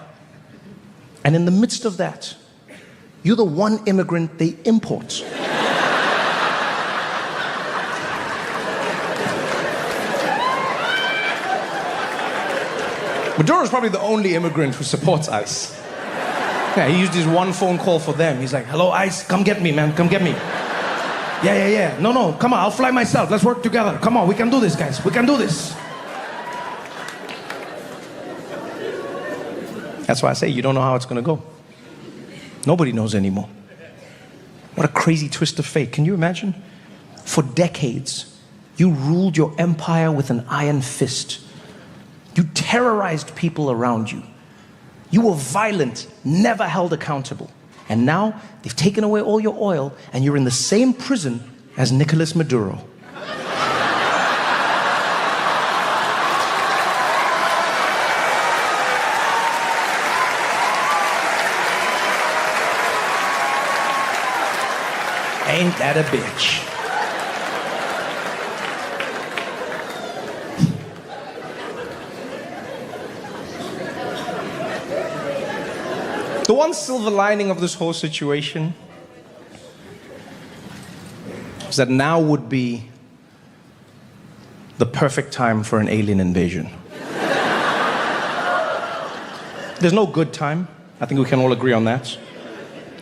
And in the midst of that, you're the one immigrant they import. Maduro's probably the only immigrant who supports ICE. Yeah, he used his one phone call for them. He's like, hello, ICE, come get me, man, come get me. Yeah. No, come on, I'll fly myself. Let's work together. Come on, we can do this, guys. We can do this. That's why I say you don't know how it's going to go. Nobody knows anymore. What a crazy twist of fate. Can you imagine? For decades, you ruled your empire with an iron fist. You terrorized people around you. You were violent, never held accountable. And now they've taken away all your oil and you're in the same prison as Nicolas Maduro. Ain't that a bitch? The one silver lining of this whole situation is that now would be the perfect time for an alien invasion. There's no good time. I think we can all agree on that.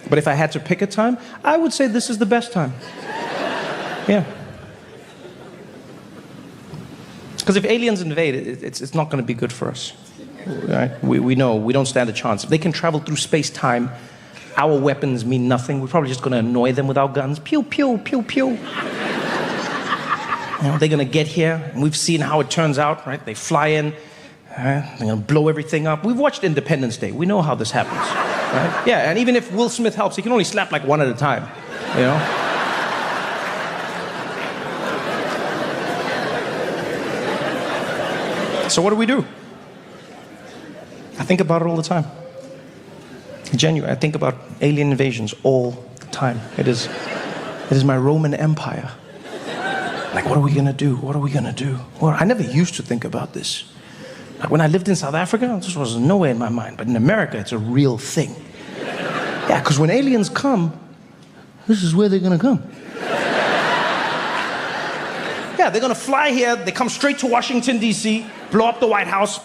But if I had to pick a time, I would say this is the best time. Yeah. Because if aliens invade, it's not going to be good for us. Right? We know we don't stand a chance. If they can travel through space-time, our weapons mean nothing. We're probably just going to annoy them with our guns. Pew, pew, pew, pew. They're going to get here, and we've seen how it turns out, right? They fly in, they're going to blow everything up. We've watched Independence Day. We know how this happens, right? Yeah, and even if Will Smith helps, he can only slap like one at a time, you know? So what do? I think about it all the time. Genuine. I think about alien invasions all the time. It is my Roman Empire. Like, what are we gonna do? What are we gonna do? Well, I never used to think about this. Like when I lived in South Africa, this was nowhere in my mind. But in America, it's a real thing. Yeah, because when aliens come, this is where they're gonna come. Yeah, they're gonna fly here. They come straight to Washington, D.C., blow up the White House.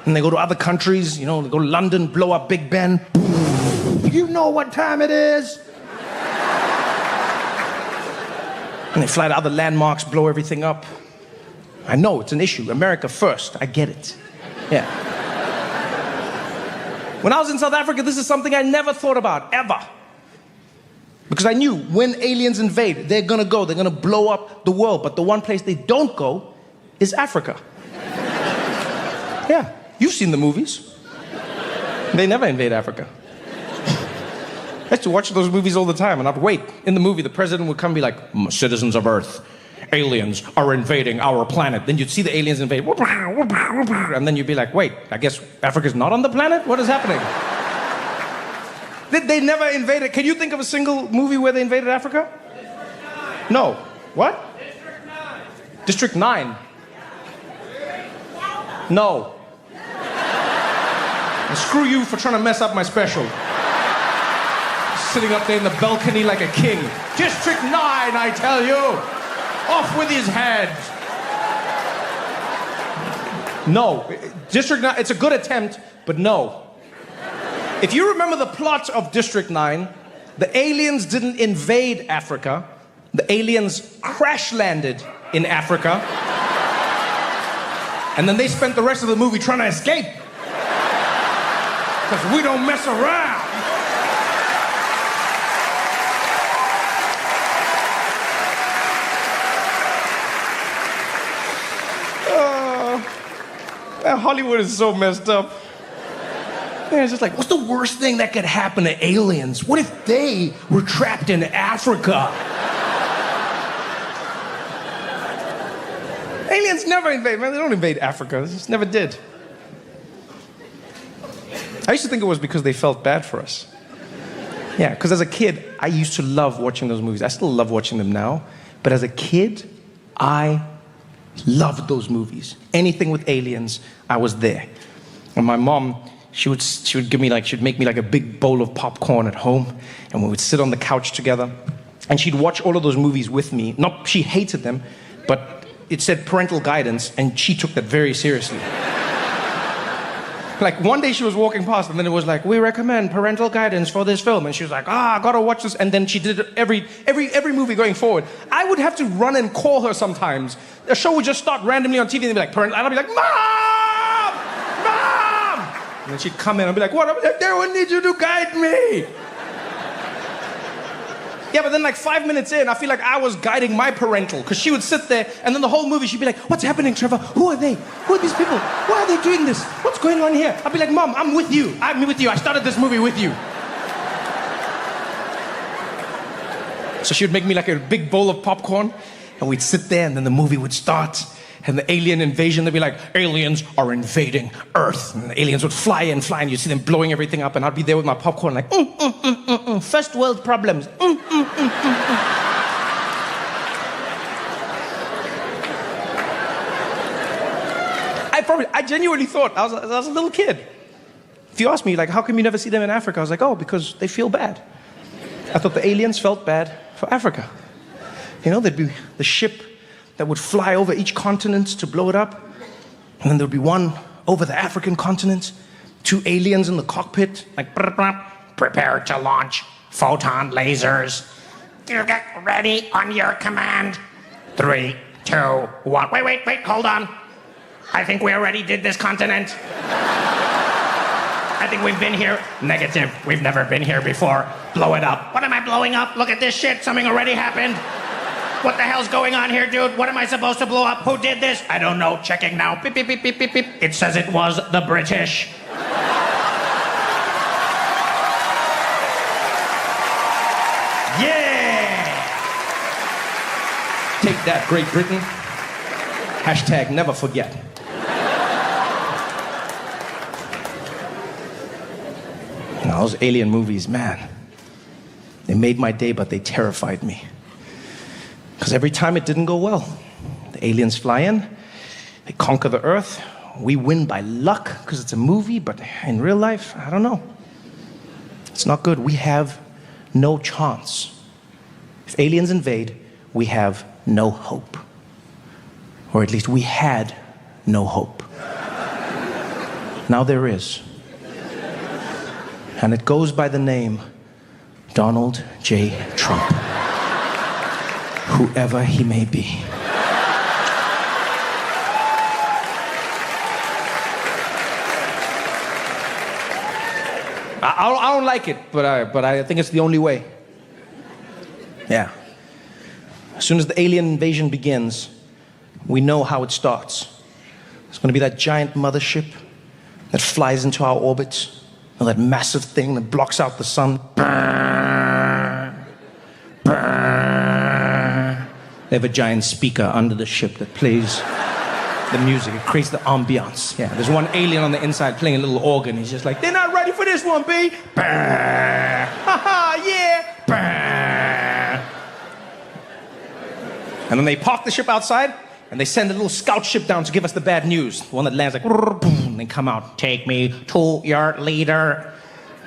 And they go to other countries, they go to London, blow up Big Ben. You know what time it is? And they fly to other landmarks, blow everything up. I know, it's an issue. America first, I get it. Yeah. When I was in South Africa, this is something I never thought about, ever. Because I knew when aliens invade, they're gonna blow up the world. But the one place they don't go is Africa. Yeah. You've seen the movies. They never invade Africa. I used to watch those movies all the time, and I'd wait. In the movie, the president would come and be like, citizens of Earth, aliens are invading our planet. Then you'd see the aliens invade. And then you'd be like, wait, I guess Africa's not on the planet? What is happening? They never invaded. Can you think of a single movie where they invaded Africa? No. What? District 9. No. And screw you for trying to mess up my special. Sitting up there in the balcony like a king. District 9, I tell you. Off with his head. No. District 9, it's a good attempt, but no. If you remember the plot of District 9, the aliens didn't invade Africa. The aliens crash landed in Africa. And then they spent the rest of the movie trying to escape. Because we don't mess around. Hollywood is so messed up. And it's just like, what's the worst thing that could happen to aliens? What if they were trapped in Africa? Aliens never invade, man. They don't invade Africa. They just never did. I used to think it was because they felt bad for us. Yeah, because as a kid, I used to love watching those movies. I still love watching them now. But as a kid, I loved those movies. Anything with aliens, I was there. And my mom, she would make me like a big bowl of popcorn at home, and we would sit on the couch together, and she'd watch all of those movies with me. Not, she hated them, but it said parental guidance, and she took that very seriously. Like one day she was walking past, and then it was like, we recommend parental guidance for this film, and she was like, I gotta watch this, and then she did it every movie going forward. I would have to run and call her sometimes. The show would just start randomly on TV, and they'd be like, parental, and I'd be like, Mom! Mom! And then she'd come in and be like, what? I need you to guide me. Yeah, but then like 5 minutes in, I feel like I was guiding my parental, because she would sit there, and then the whole movie, she'd be like, what's happening, Trevor? Who are they? Who are these people? Why are they doing this? What's going on here? I'd be like, Mom, I'm with you. I'm with you. I started this movie with you. So she would make me like a big bowl of popcorn, and we'd sit there, and then the movie would start, and the alien invasion, they'd be like, aliens are invading Earth. And the aliens would fly in, and you'd see them blowing everything up, and I'd be there with my popcorn like, first world problems. I genuinely thought, I was a little kid. If you ask me, like, how come you never see them in Africa? I was like, oh, because they feel bad. I thought the aliens felt bad for Africa. You know, there'd be the ship that would fly over each continent to blow it up. And then there'd be one over the African continent, 2 aliens in the cockpit, like, prepare to launch photon lasers. You get ready on your command. 3, 2, 1. Wait, hold on. I think we already did this continent. I think we've been here. Negative, we've never been here before. Blow it up. What am I blowing up? Look at this shit, something already happened. What the hell's going on here, dude? What am I supposed to blow up? Who did this? I don't know, checking now. Beep, beep, beep, beep, beep, beep. It says it was the British. Yeah! Take that, Great Britain. Hashtag never forget. Now, those alien movies, man, they made my day, but they terrified me. Because every time it didn't go well, the aliens fly in, they conquer the Earth, we win by luck because it's a movie, but in real life, I don't know. It's not good. We have no chance. If aliens invade, we have no hope. Or at least we had no hope. Now there is. And it goes by the name Donald J. Trump. Whoever he may be. I don't like it, but I think it's the only way. Yeah. As soon as the alien invasion begins, we know how it starts. It's going to be that giant mothership that flies into our orbit, and that massive thing that blocks out the sun. They have a giant speaker under the ship that plays the music. It creates the ambiance. Yeah, there's one alien on the inside playing a little organ. He's just like, they're not ready for this one, B. Ha-ha, yeah. And then they park the ship outside, and they send a little scout ship down to give us the bad news. The one that lands like, and they come out, take me to your leader.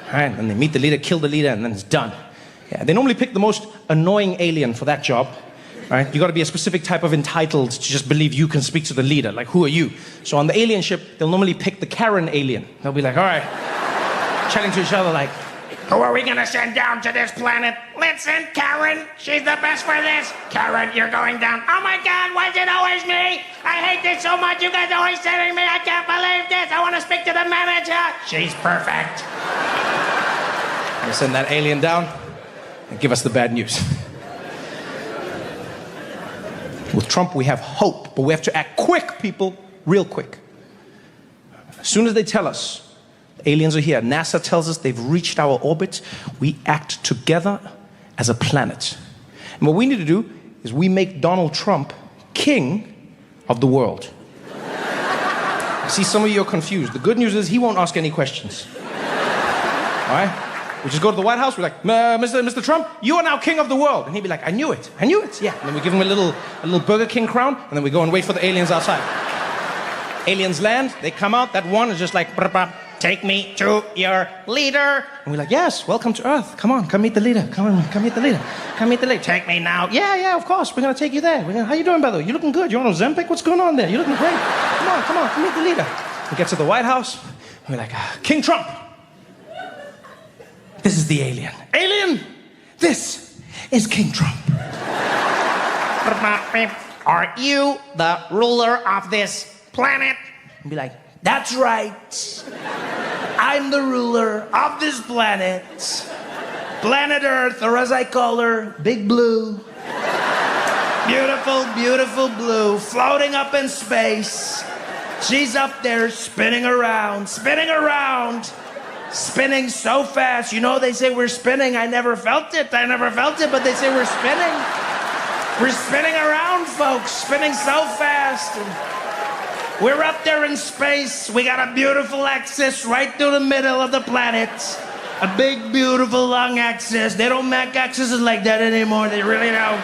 All right, and they meet the leader, kill the leader, and then it's done. Yeah, they normally pick the most annoying alien for that job. Right? You got to be a specific type of entitled to just believe you can speak to the leader. Like, who are you? So on the alien ship, they'll normally pick the Karen alien. They'll be like, all right, chatting to each other like, who are we going to send down to this planet? Listen, Karen, she's the best for this. Karen, you're going down. Oh my God, why is it always me? I hate this so much. You guys are always sending me. I can't believe this. I want to speak to the manager. She's perfect. They send that alien down and give us the bad news. With Trump, we have hope, but we have to act quick, people, real quick. As soon as they tell us Aliens are here. NASA tells us they've reached our orbit. We act together as a planet. And what we need to do is we make Donald Trump king of the world. I see some of you are confused. The good news is he won't ask any questions. All right? We just go to the White House, we're like, Mr. Trump, you are now king of the world. And he'd be like, I knew it, yeah. And then we give him a little Burger King crown, and then we go and wait for the aliens outside. Aliens land, they come out, that one is just like, take me to your leader. And we're like, yes, welcome to Earth. Come on, come meet the leader. Come meet the leader. Come meet the leader. Take me now. Yeah, of course, we're gonna take you there. How you doing, by the way? You looking good. You on Ozempic? What's going on there? You looking great. Come on, come meet the leader. We get to the White House, and we're like, King Trump. This is the alien. Alien, this is King Trump. Are you the ruler of this planet? And be like, that's right. I'm the ruler of this planet. Planet Earth, or as I call her, Big Blue. Beautiful, beautiful blue, floating up in space. She's up there spinning around, spinning so fast. You know, they say we're spinning. I never felt it, but they say we're spinning. We're spinning around, folks, spinning so fast. And we're up there in space. We got a beautiful axis right through the middle of the planet. A big, beautiful, long axis. They don't make axes like that anymore. They really don't.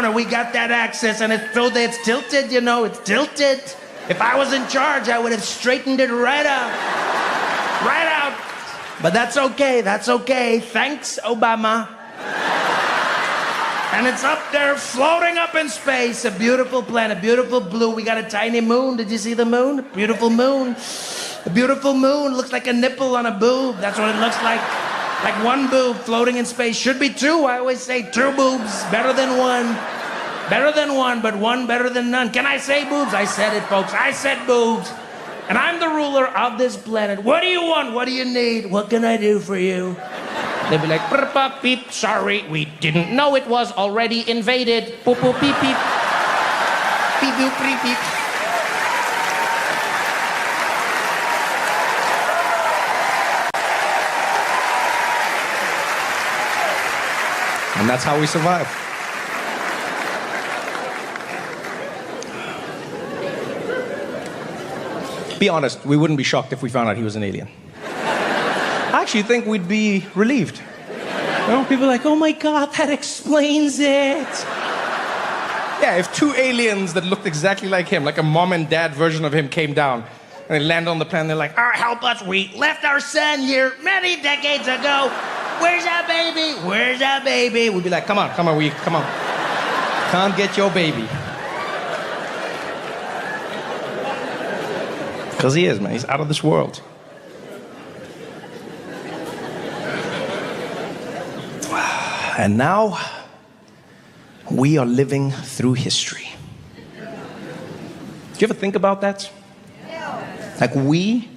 And we got that axis, and it's tilted, you know, it's tilted. If I was in charge, I would have straightened it right out. But that's okay. Thanks, Obama. And it's up there, floating up in space. A beautiful planet, beautiful blue. We got a tiny moon. Did you see the moon? Beautiful moon. A beautiful moon. Looks like a nipple on a boob. That's what it looks like. Like one boob floating in space. Should be two. I always say two boobs. Better than one. But one better than none. Can I say boobs? I said it, folks. I said boobs. And I'm the ruler of this planet. What do you want? What do you need? What can I do for you? They'd be like, burp, beep, sorry, we didn't know it was already invaded. Boop, boop, beep, beep. Beep, boop, beep, beep. And that's how we survive. Be honest, we wouldn't be shocked if we found out he was an alien. I actually think we'd be relieved. You know, people are like, oh my God, that explains it. Yeah, if two aliens that looked exactly like him, like a mom and dad version of him, came down and they land on the planet, they're like, Help us, we left our son here many decades ago. Where's our baby? we'd be like, come on. Can't get your baby. Because he is, man. He's out of this world. And now, we are living through history. Do you ever think about that? Like, we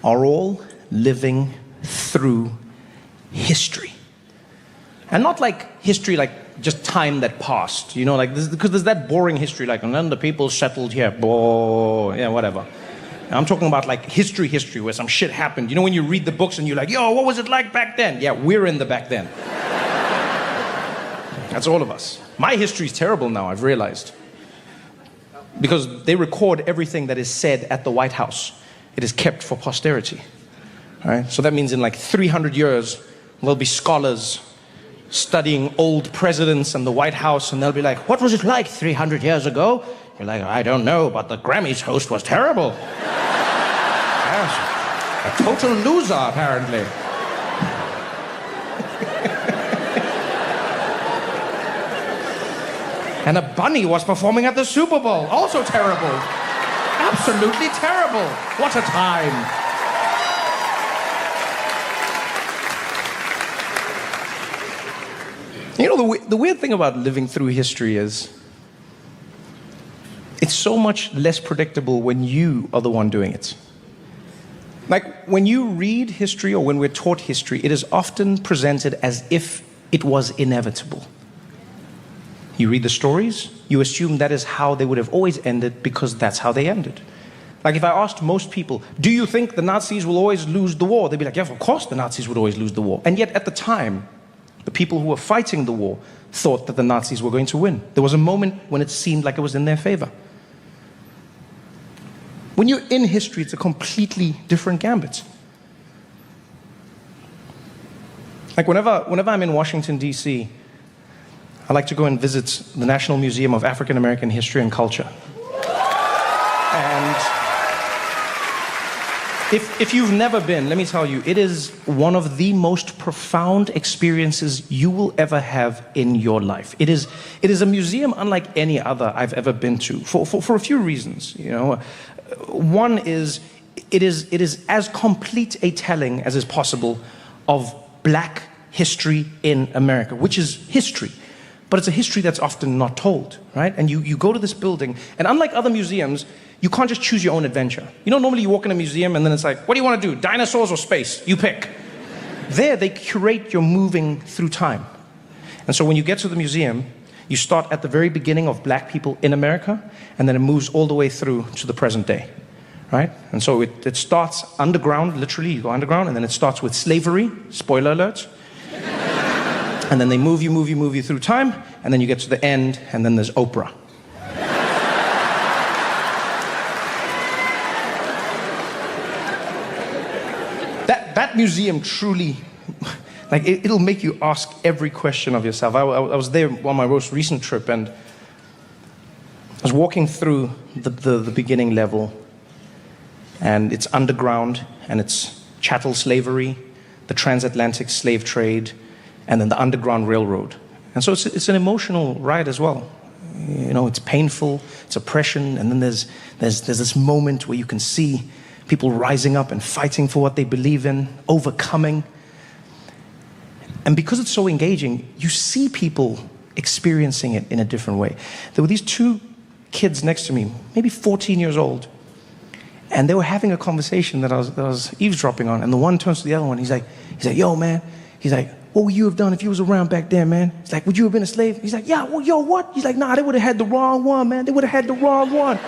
are all living through history. And not like history, like just time that passed. You know, like, because there's that boring history, like, and then the people settled here, whatever. I'm talking about like history where some shit happened. You know, when you read the books and you're like, yo, what was it like back then? Yeah, we're in the back then. That's all of us. My history's terrible now, I've realized. Because they record everything that is said at the White House. It is kept for posterity. All right? So that means in like 300 years, there'll be scholars studying old presidents and the White House, and they'll be like, what was it like 300 years ago? You're like, I don't know, but the Grammys host was terrible. Yes. A total loser, apparently. And a bunny was performing at the Super Bowl. Also terrible. Absolutely terrible. What a time. You know, the weird thing about living through history is it's so much less predictable when you are the one doing it. Like, when you read history or when we're taught history, it is often presented as if it was inevitable. You read the stories, you assume that is how they would have always ended because that's how they ended. Like if I asked most people, do you think the Nazis will always lose the war? They'd be like, yeah, of course the Nazis would always lose the war. And yet at the time, the people who were fighting the war thought that the Nazis were going to win. There was a moment when it seemed like it was in their favor. When you're in history, it's a completely different gambit. Like whenever I'm in Washington, D.C., I like to go and visit the National Museum of African American History and Culture. And if you've never been, let me tell you, it is one of the most profound experiences you will ever have in your life. It is a museum unlike any other I've ever been to, for a few reasons. You know, one is it is as complete a telling as is possible of Black history in America, which is history. But it's a history that's often not told, right? And you go to this building, and unlike other museums, you can't just choose your own adventure. You know, normally you walk in a museum and then it's like, what do you want to do? Dinosaurs or space? You pick. There, they curate your moving through time. And so when you get to the museum, you start at the very beginning of Black people in America, and then it moves all the way through to the present day, right? And so it starts underground, literally, you go underground, and then it starts with slavery, spoiler alert. And then they move you through time, and then you get to the end, and then there's Oprah. That museum truly, like, it'll make you ask every question of yourself. I was there on my most recent trip, and I was walking through the beginning level, and it's underground, and it's chattel slavery, the transatlantic slave trade, and then the Underground Railroad. And so it's an emotional ride as well. You know, it's painful, it's oppression, and then there's this moment where you can see people rising up and fighting for what they believe in, overcoming. And because it's so engaging, you see people experiencing it in a different way. There were these two kids next to me, maybe 14 years old, and they were having a conversation that I was eavesdropping on, and the one turns to the other one, he's like, yo, man, he's like, what would you have done if you was around back then, man? He's like, would you have been a slave? He's like, yeah, well, yo, what? He's like, nah, they would have had the wrong one, man. They would have had the wrong one.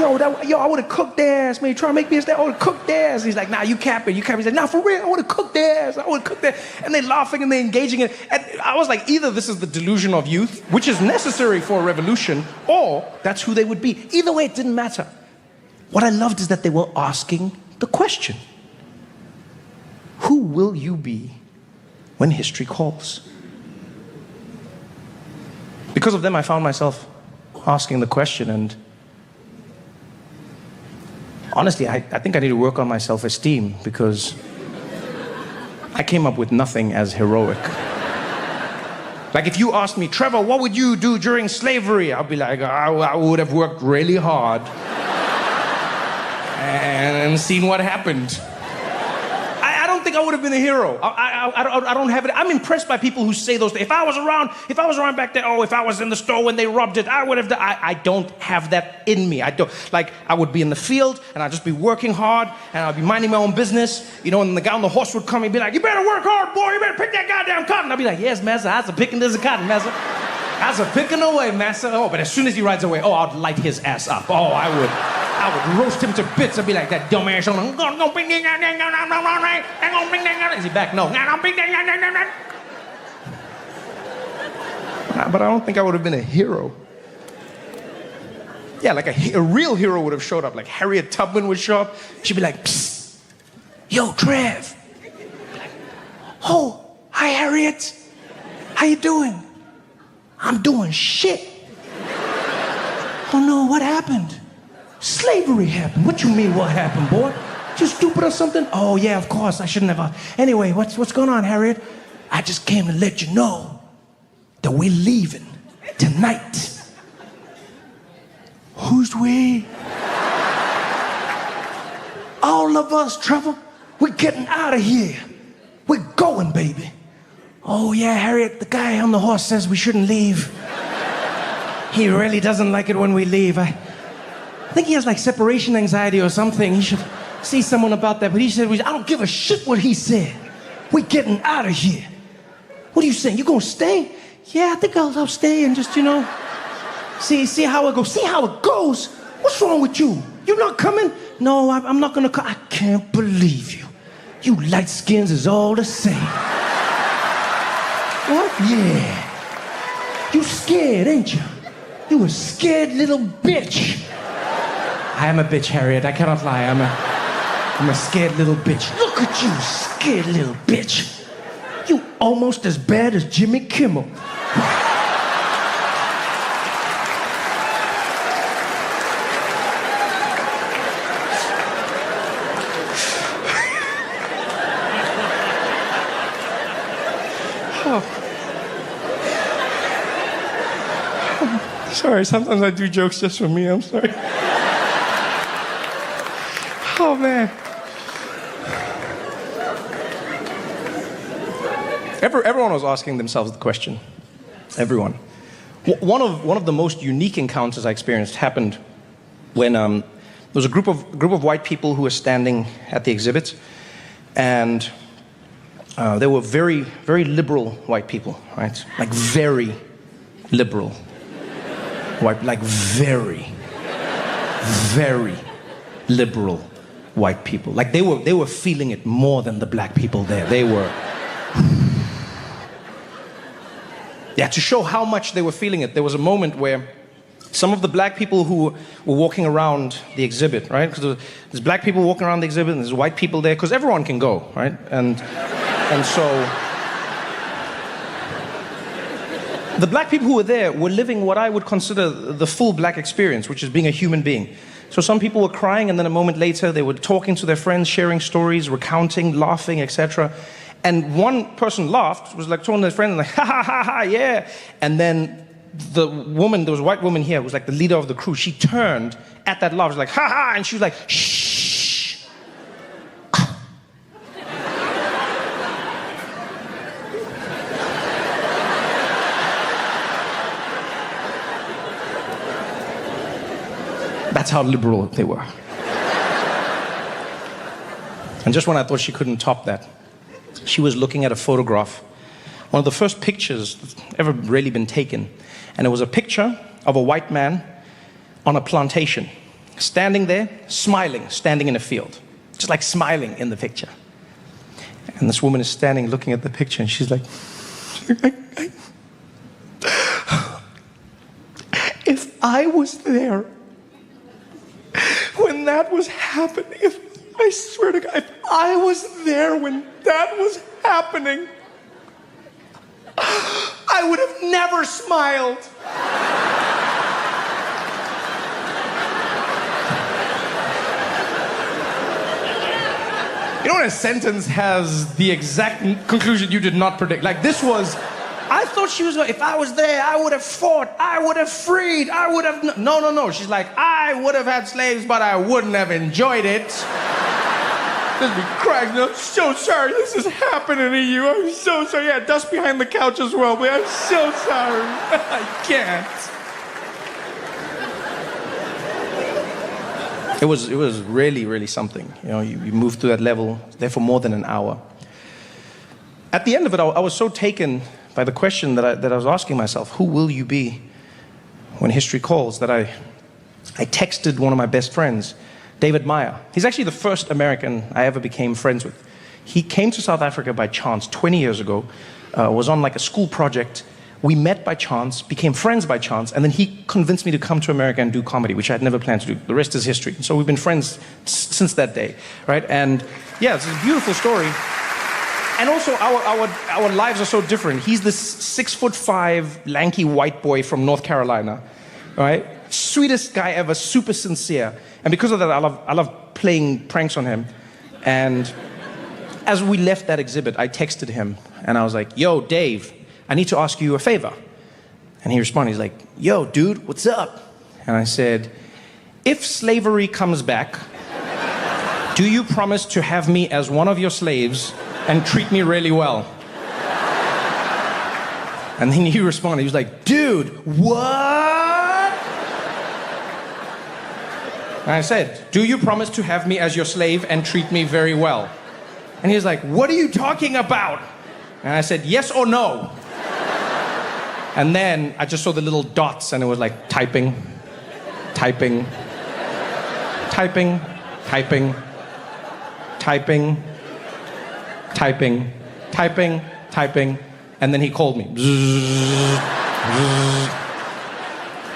I would have cooked their ass, man. You trying to make me a slave? I would have cooked their ass. He's like, nah, you capping. He's like, nah, for real, I would have cooked their ass. I would have cooked their ass. And they're laughing and they're engaging in it. And I was like, either this is the delusion of youth, which is necessary for a revolution, or that's who they would be. Either way, it didn't matter. What I loved is that they were asking the question, who will you be when history calls? Because of them, I found myself asking the question, and honestly, I think I need to work on my self-esteem, because I came up with nothing as heroic. Like if you asked me, Trevor, what would you do during slavery? I'll be like, I would have worked really hard and seen what happened. I don't think I would have been a hero. I don't have it. I'm impressed by people who say those things. If I was around back then, if I was in the store when they robbed it, I would have done. I don't have that in me. I don't. Like, I would be in the field and I'd just be working hard and I'd be minding my own business. You know, and the guy on the horse would come and be like, you better work hard, boy. You better pick that goddamn cotton. I'd be like, yes, massa. That's a picking this a cotton, massa. That's a picking away, massa. Oh, but as soon as he rides away, I'd light his ass up. Oh, I would roast him to bits. I'd be like, that dumb ass. Is he back? No. But I don't think I would have been a hero. Yeah, like a real hero would have showed up. Like Harriet Tubman would show up. She'd be like, psst, yo, Trev. Oh, hi, Harriet. How you doing? I'm doing shit. Oh no, what happened? Slavery happened. What you mean, what happened, boy? You stupid or something? Oh yeah, of course, I shouldn't have. Anyway, what's going on, Harriet? I just came to let you know that we're leaving tonight. Who's we? All of us, Trevor. We're getting out of here. We're going, baby. Oh yeah, Harriet, the guy on the horse says we shouldn't leave. He really doesn't like it when we leave. I think he has like separation anxiety or something. He should see someone about that. But he said, I don't give a shit what he said. We're getting out of here. What are you saying? You gonna stay? Yeah, I think I'll stay and just, see how it goes. See how it goes? What's wrong with you? You're not coming? No, I'm not gonna come. I can't believe you. You light skins is all the same. What? Yeah. You scared, ain't you? You a scared little bitch. I am a bitch, Harriet. I cannot lie. I'm a scared little bitch. Look at you, scared little bitch. You almost as bad as Jimmy Kimmel. Sorry, sometimes I do jokes just for me. I'm sorry. Oh, man. Everyone was asking themselves the question. Everyone. One of the most unique encounters I experienced happened when there was a group of white people who were standing at the exhibit, and they were very, very liberal white people, right? Like very liberal white, like very, very liberal white people. Like they were feeling it more than the black people there. They were. Yeah, to show how much they were feeling it, there was a moment where some of the black people who were walking around the exhibit, right? Because there's black people walking around the exhibit and there's white people there, because everyone can go, right? And so the black people who were there were living what I would consider the full black experience, which is being a human being. So some people were crying, and then a moment later they were talking to their friends, sharing stories, recounting, laughing, etc. And one person laughed, was like talking to their friend, like, ha ha ha ha, yeah. And then the woman, there was a white woman here, was like the leader of the crew. She turned at that laugh, was like, ha ha, and she was like, shh. That's how liberal they were. And just when I thought she couldn't top that, she was looking at a photograph, one of the first pictures that's ever really been taken. And it was a picture of a white man on a plantation, standing there, smiling, standing in a field, just like smiling in the picture. And this woman is standing looking at the picture, and she's like, if I was there when that was happening, I swear to God, if I was there when that was happening, I would have never smiled. You know when a sentence has the exact conclusion you did not predict? Like this was, I thought she was going, if I was there, I would have fought, I would have freed, I would have... No. She's like, I would have had slaves, but I wouldn't have enjoyed it. Just be crying, I'm so sorry this is happening to you. I'm so sorry. Yeah, dust behind the couch as well, but I'm so sorry. I can't. It was really, really something. You know, you moved through that level there for more than an hour. At the end of it, I was so taken by the question that I was asking myself, who will you be when history calls, that I texted one of my best friends, David Meyer. He's actually the first American I ever became friends with. He came to South Africa by chance 20 years ago, was on like a school project. We met by chance, became friends by chance, and then he convinced me to come to America and do comedy, which I had never planned to do. The rest is history. So we've been friends since that day, right? And yeah, it's a beautiful story. And also, our lives are so different. He's this 6'5", lanky white boy from North Carolina, right? Sweetest guy ever, super sincere. And because of that, I love playing pranks on him. And as we left that exhibit, I texted him, and I was like, yo, Dave, I need to ask you a favor. And he responded, he's like, yo, dude, what's up? And I said, if slavery comes back, do you promise to have me as one of your slaves and treat me really well? And then he responded, he was like, dude, what? And I said, do you promise to have me as your slave and treat me very well? And he was like, what are you talking about? And I said, yes or no? And then I just saw the little dots, and it was like typing. typing, typing, typing, typing, typing, typing, and then he called me.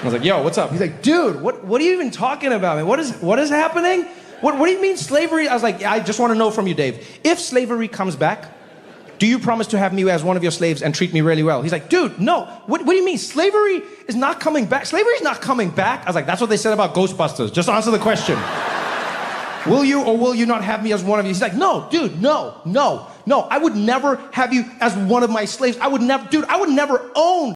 I was like, yo, what's up? He's like, dude, what are you even talking about, man? What is happening? What do you mean slavery? I was like, I just want to know from you, Dave. If slavery comes back, do you promise to have me as one of your slaves and treat me really well? He's like, dude, no. What do you mean? Slavery is not coming back. Slavery is not coming back. I was like, that's what they said about Ghostbusters. Just answer the question. Will you or will you not have me as one of you? He's like, no, dude, no. I would never have you as one of my slaves. I would never own